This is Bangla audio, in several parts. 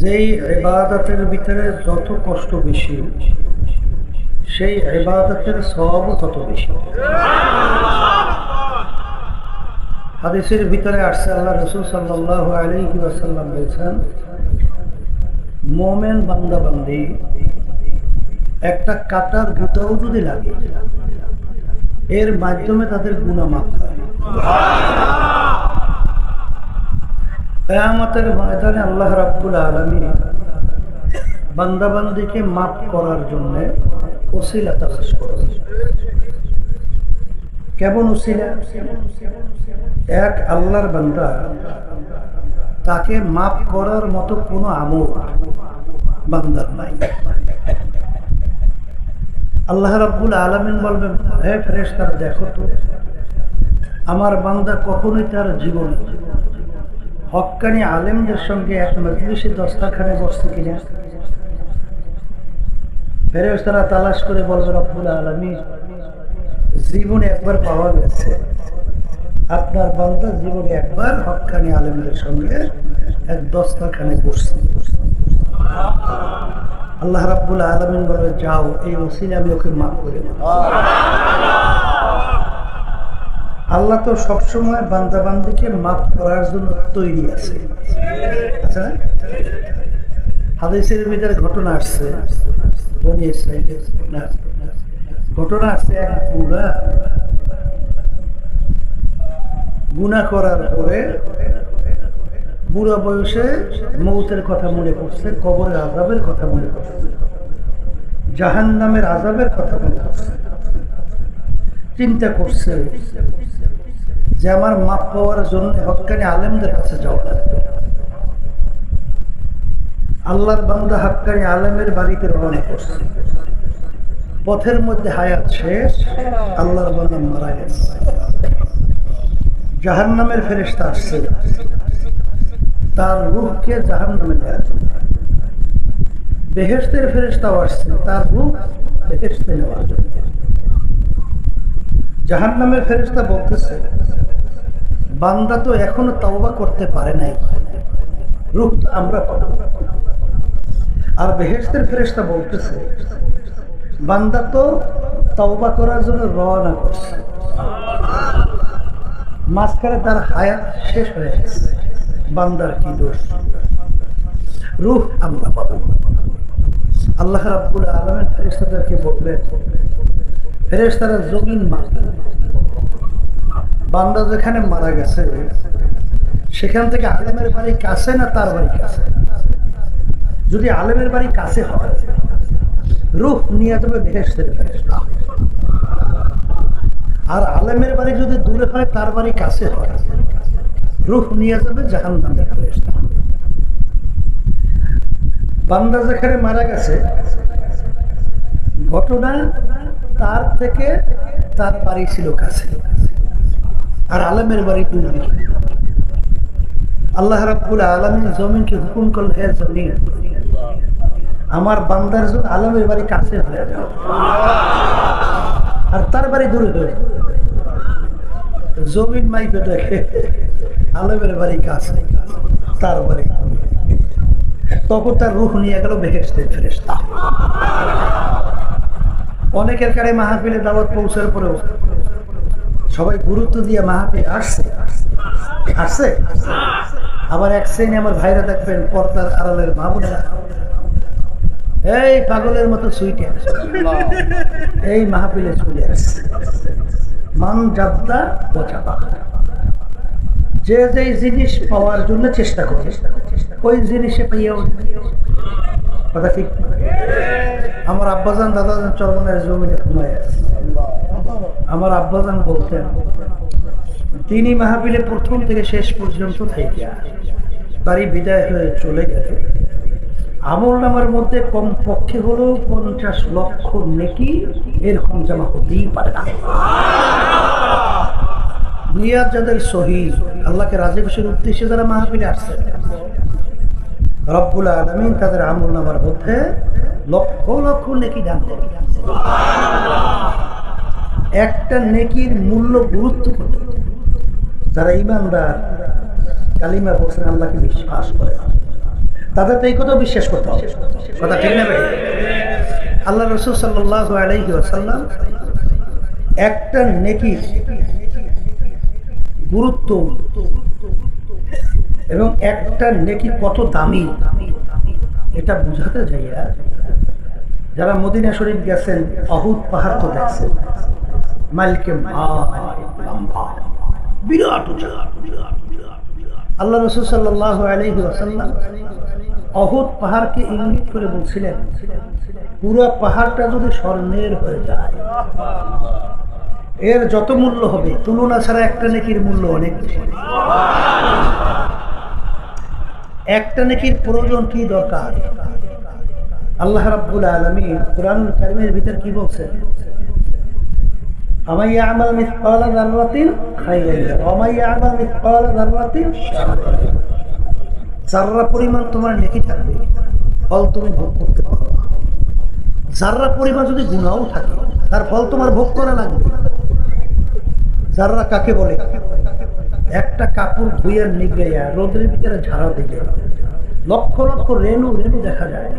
যেই ইবাদতের ভিতরে যত কষ্ট বেশি, সেই ইবাদতের সওয়াবও তত বেশি। হাদিসের ভিতরে আসছে, আল্লাহ রাসূল সাল্লাল্লাহু আলাইহি ওয়াসাল্লাম বলেছেন, মুমিন বান্দা বান্দি একটা কাটার গুঁতাও যদি লাগে, এর মাধ্যমে তাদের গুনাহ মাফ হয়। কিয়ামতের ময়দানে আল্লাহ রাব্বুল আলামিন বান্দা বান্দিকে মাফ করার জন্য ওসিলা তালাশ করেন। কেমন ওসিলা? এক আল্লাহর বান্দা, তাকে মাফ করার মতো কোনো আমল বান্দার নাই। আল্লাহ রাব্বুল আলামিন বলবেন, হে ফেরেশতারা, দেখো তো আমার বান্দা কখনোই তার জীবনে হক্কানি আলেমদের সঙ্গে এক মজলিসে দস্তারখানে বসছে কিনা। ফেরেশতারা তালাশ করে বলবে, রব্বুল আলামিন, জীবনে একবার পাওয়া গেছে, আপনার বান্দা জীবনে একবার হক্কানি আলেমদের সঙ্গে এক দস্তারখানে বসছে। আল্লাহ রাব্বুল আলামিন বলবে, যাও, এই ওসিলা আমি ওকে মাফ করে দেব। আল্লাহ তো সবসময় বান্দা বান্দিকে মাফ করার জন্য তৈরি আছে, আচ্ছা না? হাদিসের ভিতরে ঘটনা আসছে, ঘটনা আসছে, এক বুড়া গুনাহ করার পরে বুড়া বয়সে মৌতের কথা মনে পড়ছে, কবরের আযাবের কথা মনে পড়ছে, জাহান্নামের আযাবের কথা মনে পড়ছে। চিন্তা করছে যে আমার মাপ পাওয়ার জন্য হক্কানি আলেমদের কাছে যাওয়া লাগবে। আল্লাহর বান্দা হক্কানি আলেমের বাড়িতে রওনা করছে। পথের মধ্যে হায়াত শেষ, আল্লাহর বান্দা মারা গেছে। জাহান্নামের ফেরেশতা আসছে তার রূহকে জাহান্নামে দেওয়ার জন্য। বেহেশতের ফেরেশতাও আসছে তার রূহ বেহেশতে নেওয়ার জন্য। জাহান্নামের ফেরেশতা বলতেছে, বান্দা তো এখনো তওবা করতে পারে নাই, রূহ আমরা পাবো। আর বেহেশতের ফেরেশতা বলতেছে, বান্দা তো তওবা করার জন্য রওনা করছে, মাঝখানে তার হায়াত শেষ হয়ে গেছে, বান্দার কি দোষ? রূহ আমরা পাবো। আল্লাহ রাব্বুল আলামিন ফেরেশতাদেরকে বললেন, ফেরেশতারা জমিন মারলেন, বান্দা যেখানে মারা গেছে সেখান থেকে আলেমের বাড়ি কাছে না তার বাড়ি কাছে? যদি আলেমের বাড়ি কাছে হয়, রূহ নিয়ে যাবে বেহেশতের ফেরেশতা। আর আলেমের বাড়ি যদি দূরে হয়, তার বাড়ি কাছে হয়, রূহ নিয়ে যাবে জাহান্নামের ফেরেশতা। বান্দা যেখানে মারা গেছে, ঘটনা তার থেকে তার বাড়ি ছিল কাছে, আর আলেমের বাড়ি দূরে। আল্লাহ রাব্বুল আলামিন জমিনকে হুকুম করলেন, হে জমিন, আমার বান্দার জন্য আলেমের বাড়ি কাছে হয়ে যাও, আর তার বাড়ি দূরে হয়ে যাও। জমিন মাইকে দেখে আলেমের বাড়ি কাছে, তার বাড়ি দূরে। তখন তার রূহ নিয়ে গেল বেহেশতের ফেরেশতা। অনেকের কাছে মাহফিলে দাওয়াত পৌঁছার পরেও সবাই গুরুত্ব দিয়ে মাহফিল আসছে আসছে। আবার এক শ্রেণী আমার ভাইরা দেখবেন, পর্দার আড়ালের মা বোনেরা এই পাগলের মতো সুইটে এই মাহফিলে চলে আসছে। মান জাদ্দা বচাবা, যে যে জিনিস পাওয়ার জন্য চেষ্টা করে ওই জিনিসে পাইয়া কথা ঠিক। আমার আব্বাজান দাদাজান চরমনের জমিনে ঘুমায় আছে। আমার আব্বাজান বলতেন, তিনি মাহফিলে প্রথম থেকে শেষ পর্যন্ত থেকে বাড়ি বিদায় হয়ে চলে গেলে আমল নামার মধ্যে কমপক্ষে হলো 50 লক্ষ নেকি এরকম জমা হতেই পারে না। নিয়াত যাদের সহি, আল্লাহকে রাজি খুশির উদ্দেশ্যে যারা মাহফিলে আসছে, রব্বুল আলামিন তাদের আমল নামার মধ্যে লক্ষ লক্ষ নেকি দান করে। একটা নেকির মূল্য গুরুত্ব কত? যারা ঈমানদার, কালিমা পড়ছেন, আল্লাহকে বিশ্বাস করে, তাদের তো এই কথা বিশ্বাস করতে হবে, কথা ঠিক না ভাই? আল্লাহ রাসূল সাল্লাল্লাহু আলাইহি ওয়াসাল্লাম একটা নেকির গুরুত্ব এবং একটা নেকি কত দামি এটা বুঝাতে যাইয়া যারা মদিনা শরীফ গেছেন অহুদ পাহাড় তো দেখছেন, মাইলকে লম্বা বিরাট উঁচু। আল্লাহ রাসূল সাল্লাল্লাহু আলাইহি ওয়াসাল্লাম অহুদ পাহাড়কে ইঙ্গিত করে বলছিলেন, পুরো পাহাড়টা যদি স্বর্ণের হয়ে যায় এর যত মূল্য হবে তুলনা ছাড়া একটা নেকির মূল্য অনেক বেশি। একটা নেকির প্রয়োজন কি দরকার? আল্লাহ রাব্বুল আলামিন কুরআনুল কারীমের ভিতর কি বলছেন? আমান ইয়ামাল মিসকালা যাররাতিন খায়রান ইয়ারা ওয়া মান ইয়ামাল মিসকালা যাররাতিন শাররান ইয়ারা। যাররা পরিমাণ তোমার নেকি থাকবে ফল তুমি ভোগ করতে পারবে। যাররা পরিমাণ যদি গুনাহও থাকে তার ফল তোমার ভোগ করা লাগবে। যাররা কাকে বলে? একটা কাপড় ধুইয়া নিগড়াইয়া রোদের ভিতরে ঝাড়া দিলে লক্ষ লক্ষ রেণু রেণু দেখা যায়,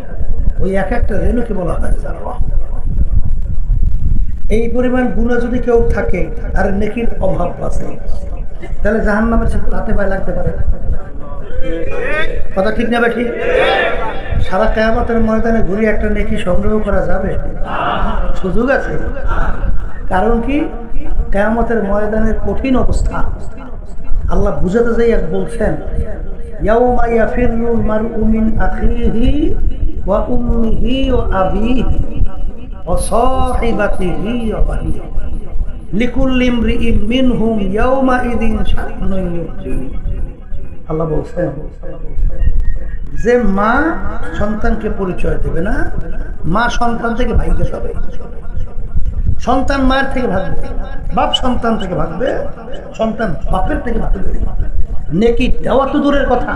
ওই এক একটা রেণুকে বলা হয় যাররা। এই পরিমাণ গুনাহ যদি কেউ থাকে আর নেকির অভাব আছে তাহলে জাহান্নামের হাতে পায়ে লাগতে পারে, কথা ঠিক না ঠিক? সারা কিয়ামতের ময়দানে ঘুরে একটা নেকি সংগ্রহ করা যাবে? সুযোগ আছে। কারণ কি? কিয়ামতের ময়দানের কঠিন অবস্থা আল্লাহ বুঝাতে যাই এক বলছেন, ইয়াউমা ইয়াফিরুল মারউ মিন আখিহি ওয়া উম্মিহি ওয়া আবিহি ওয়া সাহিবাতিহি ওয়া বানিহি লিকুল্লি ইমরিইন মিনহুম ইয়াউমা ইযিন শা'নুন ইউগনিহি। আল্লাহ বলছেন যে মা সন্তানকে পরিচয় দেবে না, মা সন্তান থেকে ভাইকে যাবে, সন্তান মায়ের থেকে ভাগবে, বাপ সন্তান থেকে ভাগবে, সন্তান বাপের থেকে ভাগবে। নেকি দেওয়া তো দূরের কথা,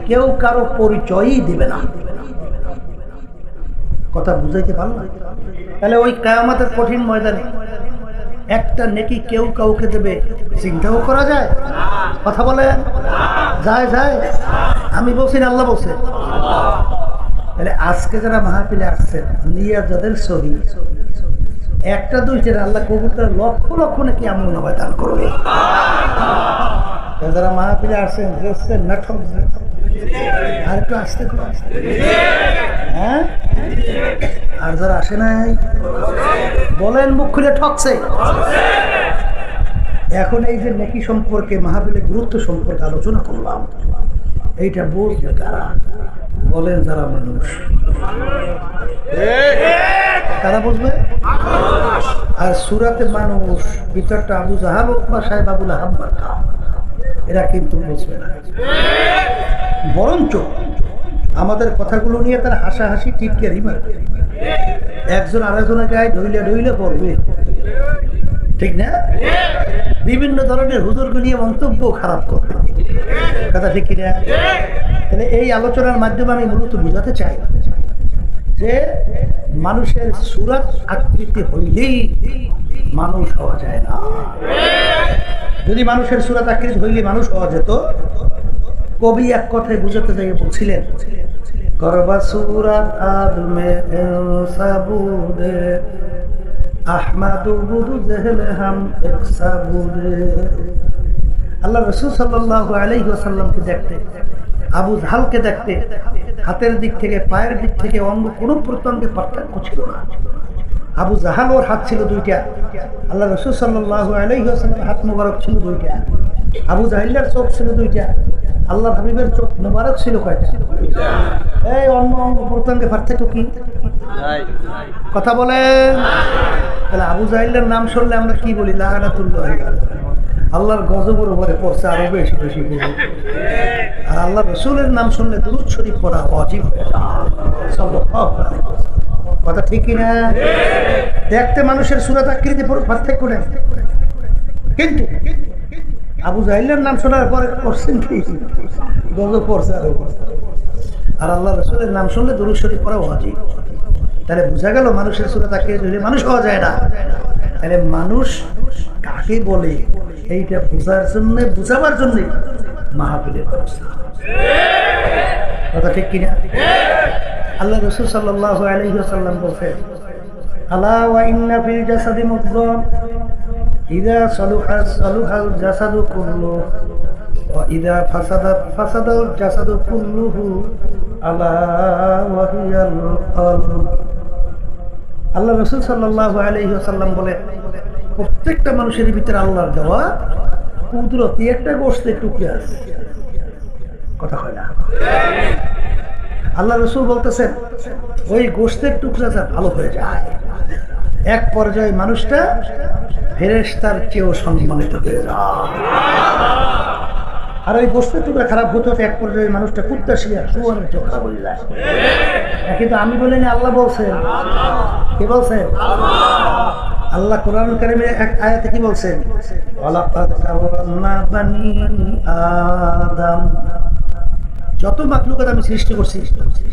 কেউ কারো পরিচয়ই দিবে না। কথা বুঝাইতে পারলাম? তাহলে ওই কিয়ামতের কঠিন ময়দানে একটা নেকি কেউ কাউকে দেবে চিন্তাও করা যায়? কথা বলে যায় যায়? আমি বলছি না আল্লাহ বলছে? তাহলে আজকে যারা মাহফিলে আসছেন নিয়া যাদের সহি একটা দুইটা আল্লাহ কবুতর লক্ষ লক্ষ নাকি আমল নামায় দান করবে। যারা মাহফিলে আসছেন দেখছেন নাটক আর একটু আসতে হ্যাঁ, আর যারা আসে নাই বলেন মুখ খুলে ঠকছে। এখন এই যে নেকি সম্পর্কে মাহফিলে গুরুত্ব সম্পর্কে আলোচনা করলাম, এইটা বুঝবে কারা? বলেন যারা মানুষ, তারা বুঝবে। আর সুরাতে মানুষ ভিতরটা আবু জাহাল বা সাহেব আবুল আহাব মার্কা, এরা কিন্তু বুঝবে না। বরঞ্চ আমাদের কথাগুলো নিয়ে তারা হাসাহাসি টিটকারি মারবে, একজন আরেকজনের গায়ে ঢইলে ঢইলে পড়বে, ঠিক না? বিভিন্ন ধরনের হুজুরকে নিয়ে মন্তব্য খারাপ করবে, কথা ঠিক কিনা? তাহলে এই আলোচনার মাধ্যমে আমি মূলত বোঝাতে চাই যে মানুষের সুরাত আকৃতি হইলেই মানুষ হওয়া যায় না। যদি মানুষের সুরাত আকৃতি হইলে মানুষ হওয়া যেত, কবি এক কথায় বুঝাতে যাই বলছিলেন, করবা সুরাত আদমে সাবুদে আহমাদু বুদু জেহলে হাম এক সাবুদে। আল্লাহ রাসূল সাল্লাল্লাহু আলাইহি ওয়াসাল্লামকে দেখতে, আবু জাহলকে দেখতে হাতের দিক থেকে পায়ের দিক থেকে অঙ্গ কোনো প্রত্যঙ্গে পার্থক্য ছিল না। আবু জাহাল ওর হাত ছিল দুইটা, আল্লাহ রাসূল সাল্লাল্লাহু আলাইহি ওয়াসাল্লামের হাত মোবারক ছিল দুইটা। আবু জাহিলের চোখ ছিল দুইটা, আল্লাহ হাবিবের চোখ মোবারক ছিল কয়টা? এই অন্য অঙ্গ প্রত্যঙ্গে পার্থক্য কি? কথা বলেন। তাহলে আবু জাহিলের নাম শুনলে আমরা কি বলি? লাগানাতুল্লাহ, আল্লাহর গজবের উপরে পড়ছে, আরো বেশি বেশি বলি। আর আল্লাহ রসুলের নাম শুনলে দুরূদ শরীফ পড়া ওয়াজিব। কথা ঠিক কিনা? দেখতে মানুষের সুরাত আকৃতি পার্থক্য নেই, কিন্তু আবু জাহিলের নাম শোনার পরে করছেন কি? গজব পড়ছে আরো। আর আল্লাহ রসুলের নাম শুনলে দুরূদ শরীফ পড়া ওয়াজিব। তাহলে বোঝা গেল মানুষের সুরাত আকৃতি হলে মানুষ হওয়া যায় না। তাহলে মানুষ কাকে বলে এইটা বোঝার জন্য, বুঝাবার জন্য মাহফিলের ব্যবস্থা। কথা ঠিক কিনা? আল্লাহ রাসূল সাল্লাল্লাহু আলাইহি ওয়াসাল্লাম বলেন, আলা ওয়া ইন্না ফিল জাসাদি মুদগা ইযা সালুহা সালুহাল জাসাদু কুল্লুহু ওয়া ইযা ফাসাদাত ফাসাদাল জাসাদু কুল্লুহু আলা ওয়া হিয়াল কলব। আল্লাহ রাসূল সাল্লাল্লাহু আলাইহি ওয়াসাল্লাম বলেন, প্রত্যেকটা মানুষের ভিতরে আল্লাহর দেওয়া কুদরতি একটা গোশতের টুকরা আছে। কথা হয় না? আল্লাহ রাসূল বলতেছেন, ওই গোশতের টুকরাটা ভালো হয়ে যায়, এক পর্যায়ে মানুষটা ফেরেশতার চেয়েও সম্মানিত হয়ে যায়। আর ওই গোশতের টুকরা খারাপ হতে হতে এক পর্যায়ে মানুষটা কুত্তা শিয়া শুয়োরের চেয়েও খারাপ হয়ে যায়। কিন্তু আমি বলিনি, আল্লাহ বলছেন। কি বলছেন? আল্লাহ কোরআন কারীমের এক আয়াতে কি বলছেন? ওয়ালাকাদ কাররামনা বানি আদম। যত মাখলুকাত আমি সৃষ্টি করছি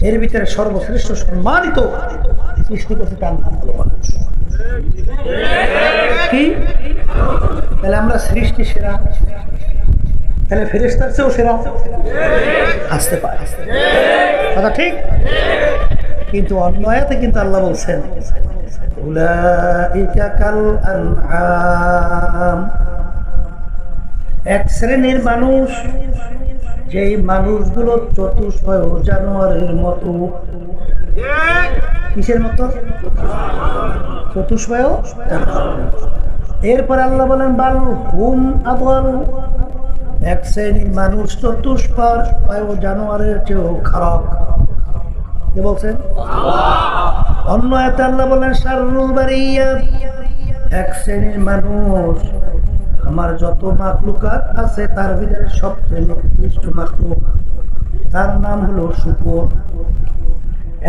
এর ভিতরে সর্বশ্রেষ্ঠ সম্মানিত সৃষ্টি করছি তার নাম হলো মানুষ। কি? তাহলে আমরা সৃষ্টি সেরা, তাহলে ফেরেশতার চেয়েও সেরা আসতে পারে। কথা ঠিক? কিন্তু অন্য আয়াতে কিন্তু আল্লাহ বলছেন, উলাইকা কাল আনআম। এক শ্রেণীর মানুষ, যেই মানুষগুলো চতুষ্পয় জানোয়ারের মতো। কিসের মতো? চতুষ্পয়। এরপর আল্লাহ বলেন, বাল হুম আদল। এক শ্রেণীর মানুষ চতুষ্পয় জানোয়ারের চেয়েও খারাপ। কে বলছেন? অন্য আয়াতে আল্লাহ বলেন, শাররুল বারিয়া। এক শ্রেণীর মানুষ, আমার যত মাখলুকাত আছে তার ভিতরে সবচেয়ে নিকৃষ্ট মাখলুক, তার নাম হলো শূকর।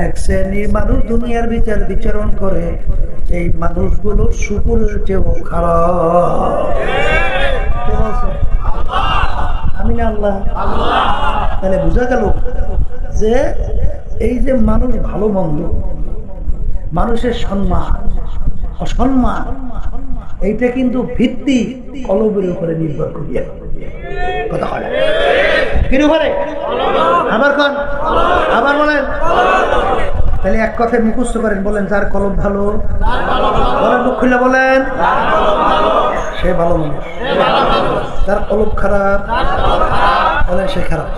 এক শ্রেণীর মানুষ দুনিয়ার ভিতর বিচরণ করে, এই মানুষগুলো শূকরের চেয়েও খারাপ। আমি না আল্লাহ? তাহলে বোঝা গেল যে এই যে মানুষ ভালো মন্দ, মানুষের সম্মান অসম্মান, এইটা কিন্তু ভিত্তি কলবের উপরে নির্ভর করিয়া। কথা হয় কি উপরে? আবার কোন? আবার বলেন। তাহলে এক কথায় মুখস্থ করেন, বলেন যার কলব ভালো, বলেন মুখ খুলে বলেন, সে ভালো মানুষ। যার কলব খারাপ, বলেন সে খারাপ।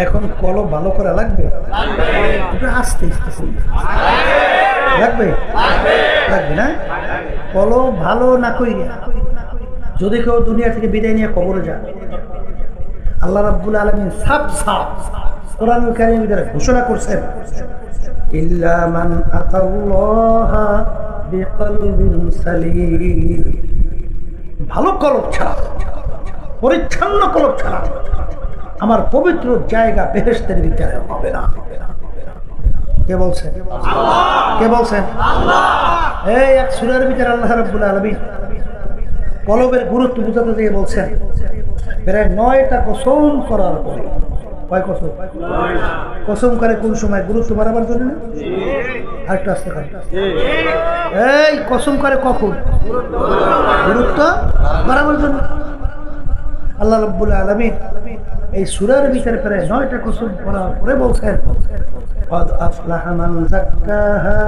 এখন কলব ভালো করা লাগবে, আস্তে আস্তে লাগবে, লাগবে না? কলব ভালো না কইরা যদি কেউ দুনিয়া থেকে বিদায় নিয়ে কবরে যায়, আল্লাহ রাব্বুল আলামিন সাফ সাফ কোরআনুল কারীমের ভিতরে ঘোষণা করছেন, ইল্লা মান আতাল্লাহা বিকলবিন সালিম। ভালো কলব ছাড়া, পরিচ্ছন্ন কলব ছাড়া আমার পবিত্র জায়গা বেহেশতের ভিতরে হবে না। কে বলছেন? কে বলছেন? এই এক সূরার ভিতরে আল্লাহ রাব্বুল আলামিন কলবের গুরুত্ব বুঝাতে দিয়ে বলছেন, প্রায় 9টা কসম করার পরে। কয় কসম? কসম করে কোন সময়? গুরুত্ব বাড়াবার জন্য না? আরেকটু আসতে পারে। এই কসম করে কখন? গুরুত্ব বাড়াবার জন্য। আল্লাহ রাব্বুল আলামিন এই সূরার ভিতরে প্রায় 9টা কসম করার পরে বলছেন, قد أفلح من زكاها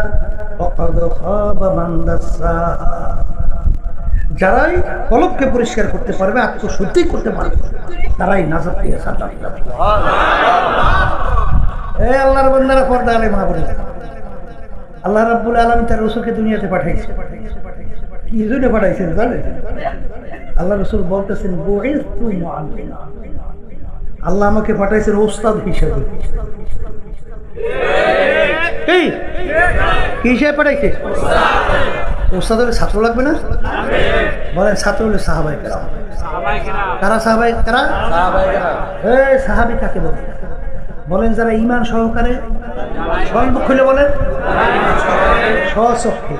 وقد خاب من دساها। যারাই কলবকে পরিষ্কার করতে পারবে, আত্মশুদ্ধি করতে পারবে, তারাই নাজাত পেয়ে জান্নাতে যাবে। এই আল্লাহর বান্দারা, পর্দা আলে মা বোনেরা, আল্লাহ রাব্বুল আলামিন তার রাসূলকে দুনিয়াতে পাঠাইছে। কি জন্য পাঠাইছেন জানেন? আল্লাহ রাসূল বলতেছেন, বুইসতু মুআল্লিমা। আল্লাহ আমাকে পাঠাইছেন ওস্তাদ হিসেবে। কি হিসেবে পাঠাইছে? ওস্তাদ হলে ছাত্র লাগবে না? বলেন ছাত্র হলে সাহাবায়ে কেরাম। কারা সাহাবায়ে কেরাম? এই সাহাবী কাকে বলে? বলেন যারা ঈমান সহকারে, সর্বমুখ খুলে বলেন, স্বচক্ষে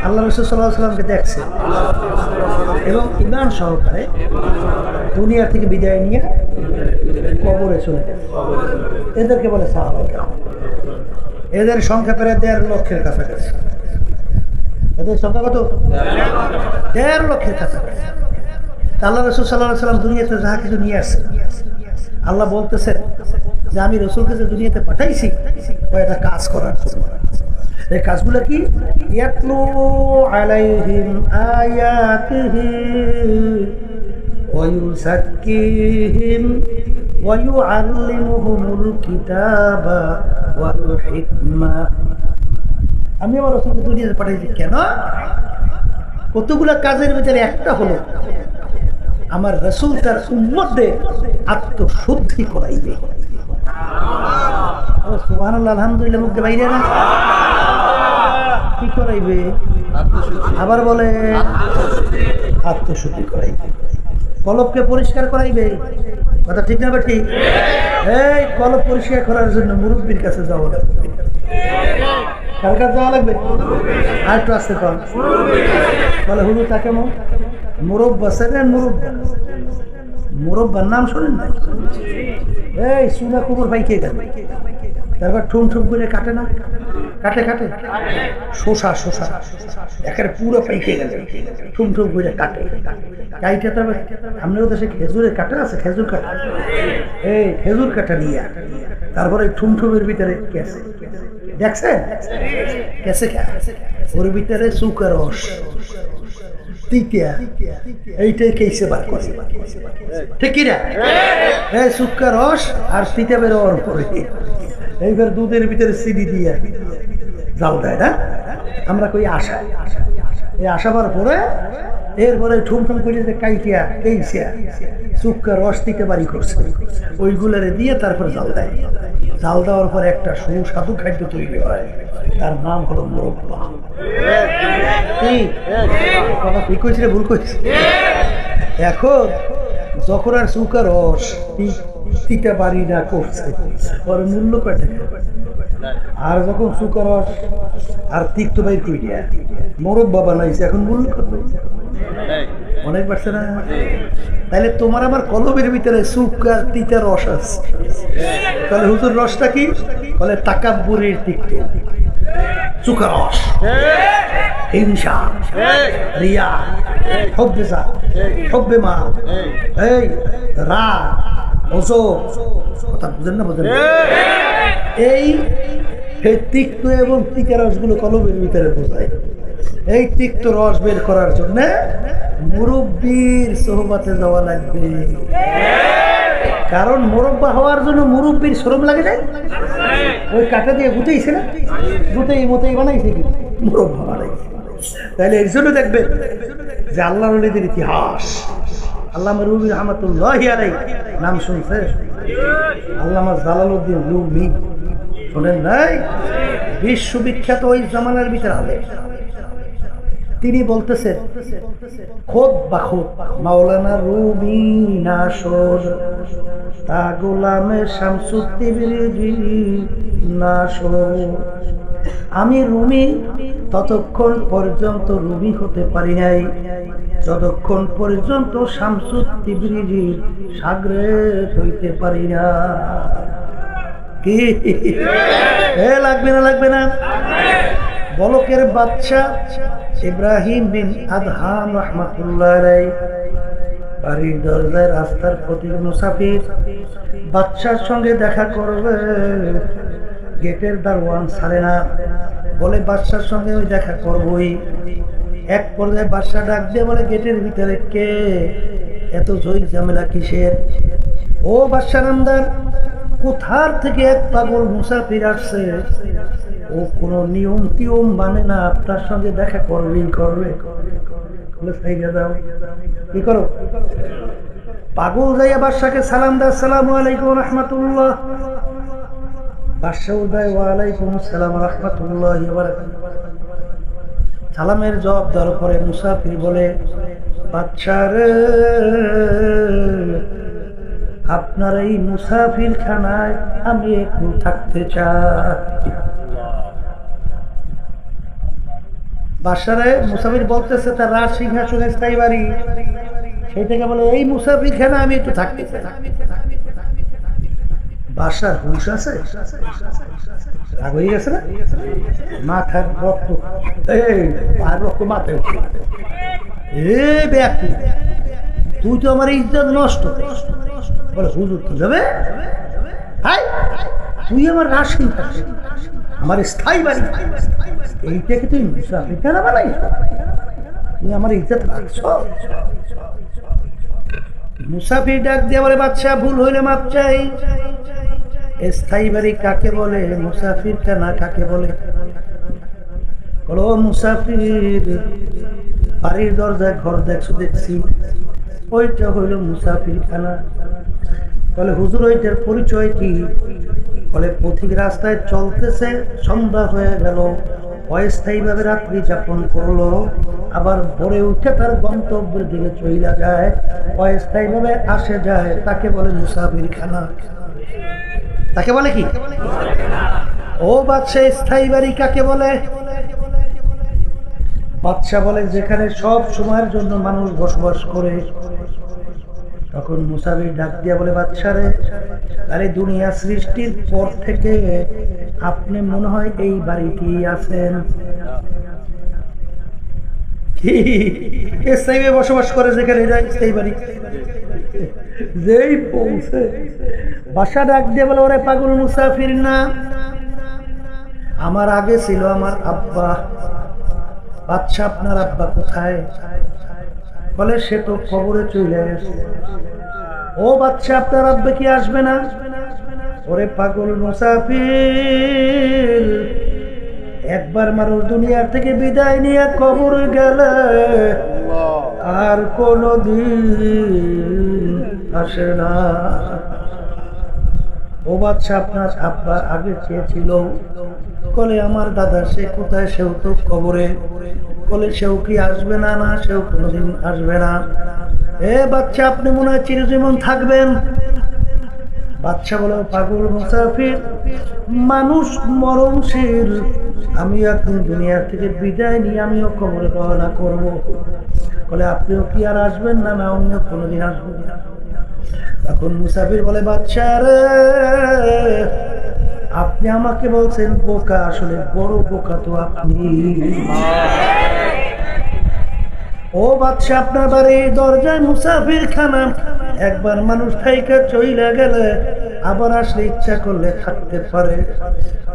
আল্লাহ রাসূল সাল্লাল্লাহু আলাইহি ওয়াসাল্লামকে দেখছে এবং ঈমান সহকারে দুনিয়া থেকে বিদায় নিয়ে কবরে চলে গেছে, এদেরকে বলে সাহাবায়ে কেরাম। এদের সংখ্যা প্রায় 1.5 লক্ষের কাছাকাছি। এদের সংখ্যা কত? 1.5 লক্ষের কাছাকাছি। আল্লাহ রাসূল সাল্লাল্লাহু আলাইহি ওয়াসাল্লাম দুনিয়াতে যাহা কিছু নিয়ে আসছে, আল্লাহ বলতেছেন যে আমি রাসূলকে যে দুনিয়াতে পাঠাইছি একটা কাজ করার জন্য। এই কাজগুলো কি? ইয়াতলু আলাইহিম আয়াতিহি ওয়া ইউযাক্কিহিম ওয়া ইউআল্লিমুহুমুল কিতাবা ওয়াল হিকমা। আমি আমার রাসূলকে দুনিয়াতে পাঠাইছি কেন? কতগুলো কাজের ভিতরে একটা হলো আমার রাসূল তার উম্মতদের আত্মশুদ্ধি করাইবে। সুবহানাল্লাহ, আলহামদুলিল্লাহ, মুখে বাইরে না কি করাইবে? আবার বলে আত্মশুদ্ধি করাইবে। কলবকে পরিষ্কার করাইবে। কথা ঠিক না বা ঠিক? এই কলব পরিষ্কার করার জন্য মুরব্বীর কাছে যাওয়া লাগবে। কার কাছে যাওয়া লাগবে? আর একটু আসতে কম বলে হুজুর তাকে মুরব্বা সেন মুরব্বার নাম শোনেন না? এই সুনা কুকুর পাইকে গেল, তারপর ঠুম ঠুম করে কাটে না, কাটে কাটে শোষা শোষা একেবারে পুরো পাইকে গেল, ঠুম ঠুম করে কাটে কাইটা। তারপর আপনার দেশে খেজুরের কাটা আছে, খেজুর কাটা, এই খেজুর কাটা নিয়ে তারপরে ঠুম ঠুমের ভিতরে কেসে দেখছেন, কেসে ওর ভিতরে সুকার রস এইটাই কেসে বার করে, ঠিক কিনা? এই সুকার রস আর তিতা বেরোয়ার পরে এইবার দুধের ভিতরে চিনি দিয়ে জাল দেয় না, আমরা কই আশা। এই আসাবার পরে এরপরে ঠুম ঠুম করে যে কাইটিয়া কেইসিয়া সুকার রস দিতে বাড়ি করছে, ওইগুলারে দিয়ে তারপর জাল দেয়। জাল দেওয়ার পর একটা সুস্বাদু খাদ্য তৈরি হয়, তার নাম হলো মুরব্বা। কথা ঠিক কইছি, ভুল কইছি? এখন যখন আর সুকার রস তিতা বাড়ি না করছে ওর মূল্য পেটে, আর যখন সুকার রস আর তিক্ত বাড়ি কইয়া মুরব্বা বানাইছে এখন মূল্য কত অনেক বাড়ছে না? তাহলে তোমার আমার কলবের ভিতরে সুকার তিতা রস আছে। তাহলে হুজুর রসটা কি? বলে তাকাব্বুরের তিক্ত সুকার রস, হিংসা, রিয়া, হুব্বে জাত, হুব্বে মাল, এই রাগ, অজব, কথা বুঝেন না? বুঝেন? এই তিক্ত এবং তিতা রসগুলো কলবের ভিতরে বোঝায়। এই তিক্ত রস বের করার জন্য মুরব্বীর সোহবাতে যাওয়া লাগবে। কারণ মুরব্বা হওয়ার জন্য মুরব্বীর শরম লাগে না? ওই কাটা দিয়ে গুটেইছে না, গুটেই মতেই বানাইছে কি মুরব্বা বানাইছে। তাহলে এর জন্য দেখবেন যে আল্লাহ ওলিদের ইতিহাস, আল্লামা রুমি রহমাতুল্লাহি আলাইহি নাম শুনছে? আল্লামা জালালউদ্দিন রুমি শোনেন নাই? বিশ্ববিখ্যাত ওই জামানার ভিতরে আলেম। তিনি বলতেছেন খোদ বা খোদ মাওলানা রুমি নাশর তা গোলামে শামসুদ্দিন নাশর। আমি রুমি ততক্ষণ পর্যন্ত রুমি হতে পারি নাই যতক্ষণ পর্যন্ত শামসুদ্দিন সাগরেদ হইতে পারি না। কি লাগবে না? লাগবে না? বলকের বাদশা ইব্রাহিম বিন আদহাম রাহমাতুল্লাহ আলাইহি বাড়ির দরজায় রাস্তার প্রতিটি মুসাফির বাদশার সঙ্গে দেখা করবে, গেটের দারোয়ান ছাড়ে না, বলে বাদশার সঙ্গে ওই দেখা করবই। এক পর্যায়ে বাদশা ডাক দিয়ে বলে, গেটের ভিতরে কে? এত জয় ঝামেলা কিসের? ও বাদশা নামদার, কোথার থেকে এক পাগল মুসাফির আসছে, ও কোনো নিয়ম টিয়ম মানে না, আপনার সঙ্গে দেখা করবেই করবে। কি করো? পাগল যাইয়া বাদশাকে সালাম দেয়, আসসালামু আলাইকুম রাহমাতুল্লাহ। বাদশা উদয় ওয়ালাইকুম আসসালাম রাহমাতুল্লাহ। সালামের জবাব দেওয়ার পরে মুসাফির বলে, বাদশা রে, আপনার এই মুসাফির খানায় আমি একটু থাকতে চাই। বাদশারে মুসাফির বলতেছে তার রাজ সিংহাসনে স্থায়ী বাড়ি, সেই থেকে বলে এই মুসাফির খানা আমি একটু থাকতে চাই। বাদশার হুঁশ আছে? রাগ হয়ে গেছে না? মাথার রক্ত, এই রক্ত মাথায় উঠে, এ ব্যাক তুই তো আমার ইজ্জত নষ্ট, বলে হুজুর তো যাবে, তুই আমার রাশি আমার স্থায়ী বাড়ি, এইটাকে তুই মুসাফির কেন বানাই, তুমি আমার ইজ্জত রাখছো। মুসাফির ডাক দিয়ে বলে বাচ্চা ভুল হইলে মাপ চাই। স্থায়ী বাড়ি কাকে বলে, মুসাফির খানা কাকে বলে? বলো মুসাফির বাড়ির দরজায় ঘর দেখছো দেখছি, ওইটা হইল মুসাফির খানা। বলে হুজুর ওইটার পরিচয় কি? বলে পথিক রাস্তায় চলতেছে, সন্ধ্যা হয়ে গেল, অস্থায়ীভাবে রাত্রি যাপন করলো, আবার ভোরে উঠে তার গন্তব্যের দিকে চইলা যায়, অস্থায়ীভাবে আসে যায়, তাকে বলে মুসাফির খানা। তাকে বলে কি? ও বাদশা স্থায়ী বাড়ি কাকে বলে? বাদশা বলে যেখানে সব সময়ের জন্য মানুষ বসবাস করে। তখন মুসাফির ডাক দিয়া বলে বাদশা রে, আরে দুনিয়া সৃষ্টির পর থেকে আপনি মনে হয় এই বাড়িতেই আছেন। স্থায়ী বসবাস করে যেখানে স্থায়ী বাড়ি। যেই পৌঁছে বাসা ডাক দিয়ে বলে ওরে পাগল মুসাফির না, আমার আগে ছিল আমার আব্বা। বাদশা আপনার আব্বা কোথায়? বলে সে তো খবরে চলে গেছে। ও বাদশা আপনার আব্বা কি আসবে না? ওরে পাগল মুসাফির, একবার মানুষ দুনিয়ার থেকে বিদায় নিয়ে কবর গেলে আর কোনদিন আসে না। ও বাদশা আপনার আব্বা আগে চেয়েছিল। বলে আমার দাদা সে কোথায়? সেও তো কবরে। বলে সেও কি আসবে না? না, সেও কোনোদিন আসবে না। এ বাচ্চা আপনি মনে হয় চিরজীবন থাকবেন। বাচ্চা বলে পাগল মুসাফির, মানুষ মরণশীল, আমি এখন দুনিয়ার থেকে বিদায় নিয়ে আমিও কবরে রওনা করব। বলে আপনিও কি আর আসবেন না? না, আমিও কোনোদিন আসবেন না। তখন মুসাফির বলে বাচ্চা রে, আপনি আমাকে বলছেন বোকা, আসলে বড় বোকা তো আপনি। ও বাদশা আপনার বাড়ির দরজায় মুসাফির খানা, একবার মানুষ থাইকা চইলা গেলে আবার আসলে ইচ্ছা করলে থাকতে পারে,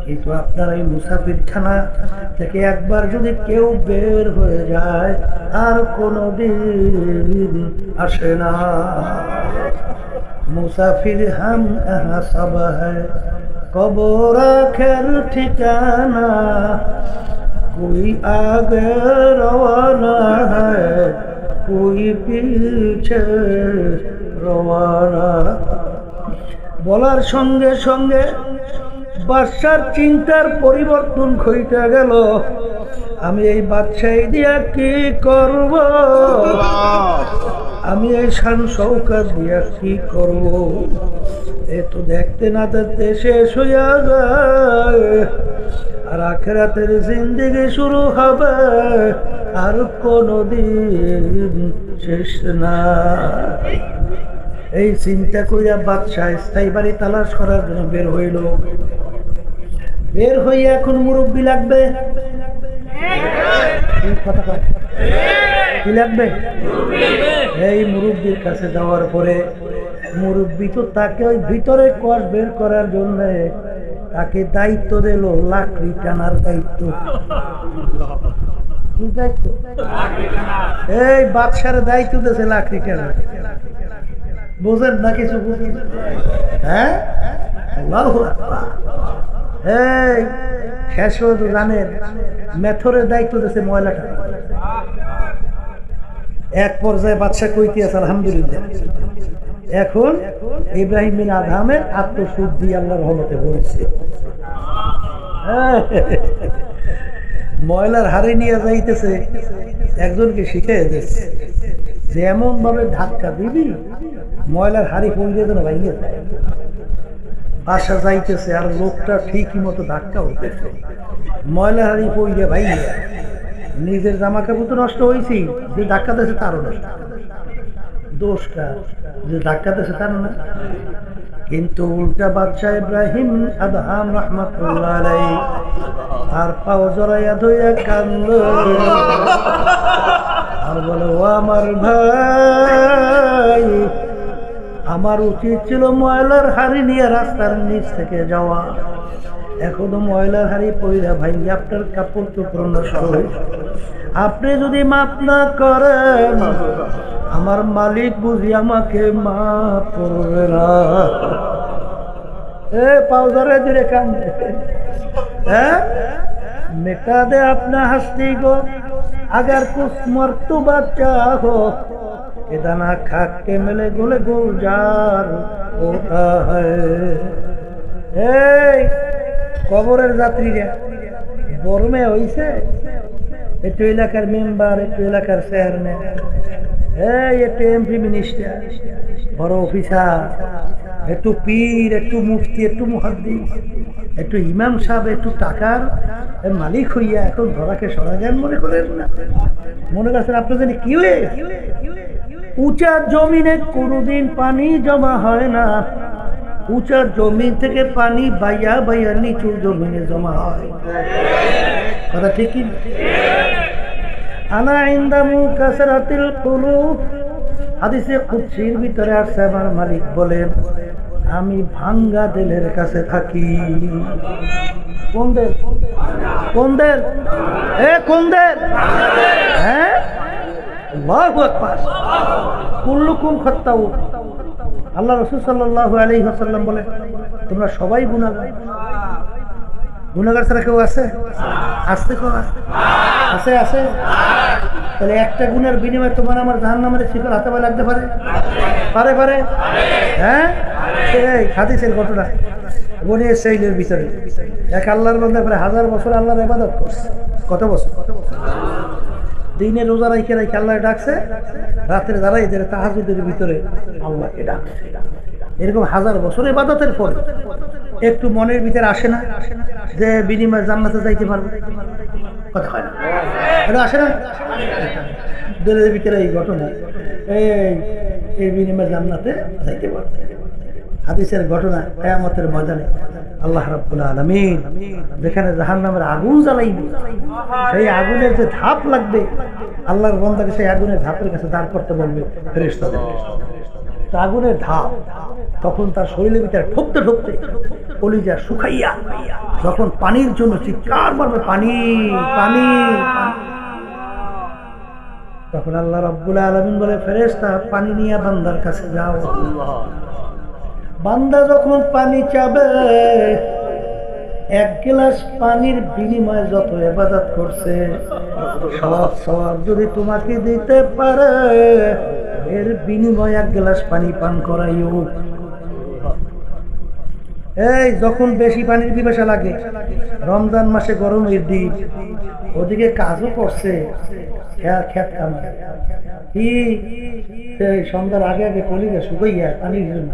কিন্তু আপনার এই মুসাফির খানা থেকে একবার যদি কেউ বের হয়ে যায় আর কোনদিন আসে না। মুসাফির হাম এহা সব হ্যায়, কবর আখের ঠিকানা, कोई आगे रवाना है कोई पीछे रवाना। বলার সঙ্গে সঙ্গে বাদশার চিন্তার পরিবর্তন ঘটে গেল। আমি এই বাদশাহী দিয়া কি করব? আমি এই শান শৌকত দিয়া কি করব? এ তো দেখতে না দেখতে শেষ হইয়া যায়, আর আখিরাতের জিন্দেগি শুরু হবে আর কোনদিন শেষ না। এই চিন্তা কইরা বাদশা স্থায়ী বাড়ি তালাশ করার জন্য বের হইল। বের হইয়া এখন মুরব্বী লাগবে। কি লাগবে? এই মুরব্বীর কাছে যাওয়ার পরে মুরব্বী তো তাকে ওই ভিতরে কষ বের করার জন্য তাকে দায়িত্ব দিল, লাকড়ি টানার দায়িত্ব। এই বাদশার দায়িত্ব দিয়েছে লাকড়ি টানার। বোঝেন না কিছু? বুঝেন? হ্যাঁ, এই শেষ হয়ে জানেন মেথরের দায়িত্ব দিয়েছে ময়লা টানা। এক পর্যায়ে বাদশা কইতে আছে আলহামদুলিল্লাহ, এখন ইব্রাহিম বিন আদহামের আত্মশুদ্ধি আল্লাহর রহমতে হয়েছে। ময়লার হাড়ি নিয়ে যাইতেছে, একজনকে শিখে দিচ্ছে যে এমন ভাবে ধাক্কা দিবি ময়লার হাড়ি পড়িয়ে যেন ভাঙিয়ে যায়। বাসা যাইতেছে আর লোকটা ঠিকই মতো ধাক্কা উঠতেছে, ময়লার হাড়ি পড়িয়ে ভাঙিয়ে। নিজের জামা কাপড় তো নষ্ট হয়েছি, যে ধাক্কা দিয়েছে তারও নষ্ট। দোষটা যে ধাক্কা দিয়েছে তার না। কিন্তু উল্টা বাদশা ইব্রাহিম আদহাম রাহমাতুল্লাহ আলাইহি আর পাও জড়াইয়া ধইয়া কান্দ আর বলে, ও আমার ভাই, আমার উচিত ছিল ময়লার হাড়ি নিয়ে রাস্তার নিচ থেকে যাওয়া, এখনো ময়লার হাড়ি পয়লা ভাই আপনার কাপড় চোপড় নষ্ট হয়েছে। আপনি যদি মাফ না করেন আমার মালিক বুঝি আমাকে মাফ করবে না। এ পাউজারে জুড়ে কান্দে হ্যাঁ मिटा दे अपना हस्ती को अगर कुछ मर्तबा चाहो ये दाना खा के मिले गुले गुलजार होता है। কবরের যাত্রীরা বর্মে হইছে, একটু এলাকার মেম্বার, একটু এলাকার চেয়ারম্যান, একটু এমপি মিনিস্টার, বড় অফিসার, একটু পীর, একটু মুফতি, একটু মুহাদ্দিস, একটু ইমাম সাহেব, একটু টাকার মালিক হইয়া এখন ধরাকে সরা জ্ঞান মনে করেন না। মনে করছেন আপনার জানি কি হয়ে গেছে? উঁচা জমিনে কোনোদিন পানি জমা হয় না, উঁচা জমি থেকে পানি বাইয়া বাইয়া নিচু জমিনে জমা হয়। কথা ঠিক কি? আনা ইনদামু কাসরাতিল কুলুব, হাদিসে কুদসির ভিতরে আসছে আমার মালিক বলেন আমি ভাঙ্গা দিলের কাছে থাকি। কোন দিল? কোন দিল? কোন দিল? হ্যাঁ, আল্লাহু আকবার। কুল্লুকুম খাত্তাউন। আল্লাহ রাসূল সাল্লাল্লাহু আলাইহি ওয়াসাল্লাম বলে তোমরা সবাই গুনাহগার। গুনাহগার ছাড়া কেউ আছে? আসতে কেউ আছে? আছে। তাহলে একটা গুনার বিনিময়ে তোমার আমার জাহান্নামের শিকল হাতে পায়ে লাগতে পারে? পারে পারে? হ্যাঁ, এই হাদিসের ঘটনা বনি ইসরাঈলের ভিতরে এক আল্লাহর বান্দা প্রায় 1000 বছর আল্লাহর ইবাদত করছে। কত বছর? দিনে রোজা রাইখে রাইখে আল্লাহ ডাকছে, রাত্রে দাঁড়াই তাহাজ্জুদের ভিতরে আল্লাহকে ডাকছে। এরকম 1000 বছর ইবাদতের পর একটু মনের ভিতরে আসে না যে বিনিময়ে জান্নাতে যাইতে পারবে? কথা হয় না, এটা আসে না? দিলের ভিতরে এই ঘটনা, এই বিনিময়ে জান্নাতে যাইতে পারবে। হাদিসের ঘটনা কিয়ামতের ময়দানে আল্লাহ রাব্বুল আলামিন যেখানে জাহান্নামের আগুন জ্বালাইবে, সেই আগুনের যে ধাপ লাগবে আল্লাহর বান্দাকে সেই আগুনের ধাপের কাছে দাঁড় করতে বলবে ফেরেশতাদের। আগুনের ধাপ তখন তার শরীরের ভিতরে ঠুকতে ঠুকতে কলিজা শুকাইয়া যখন পানির জন্য চিৎকার মারবে পানি পানি, তখন আল্লাহ রাব্বুল আলামিন বলে ফেরেশতা পানি নিয়ে বান্দার কাছে যাও। বান্দা যখন পানি চাবে, এক গ্লাস পানির বিনিময়ে যত ইবাদত করছে সব সওয়াব যদি তোমাকে দিতে পারে, এর বিনিময়ে এক গ্লাস পানি পান করাইও। এই যখন বেশি পানির পিপাসা লাগে, রমজান মাসে গরমের দিন, ওদিকে কাজও করছে, খেত কাম কি সন্ধ্যার আগে আগে কলিজা শুকাইয়া পানির জন্য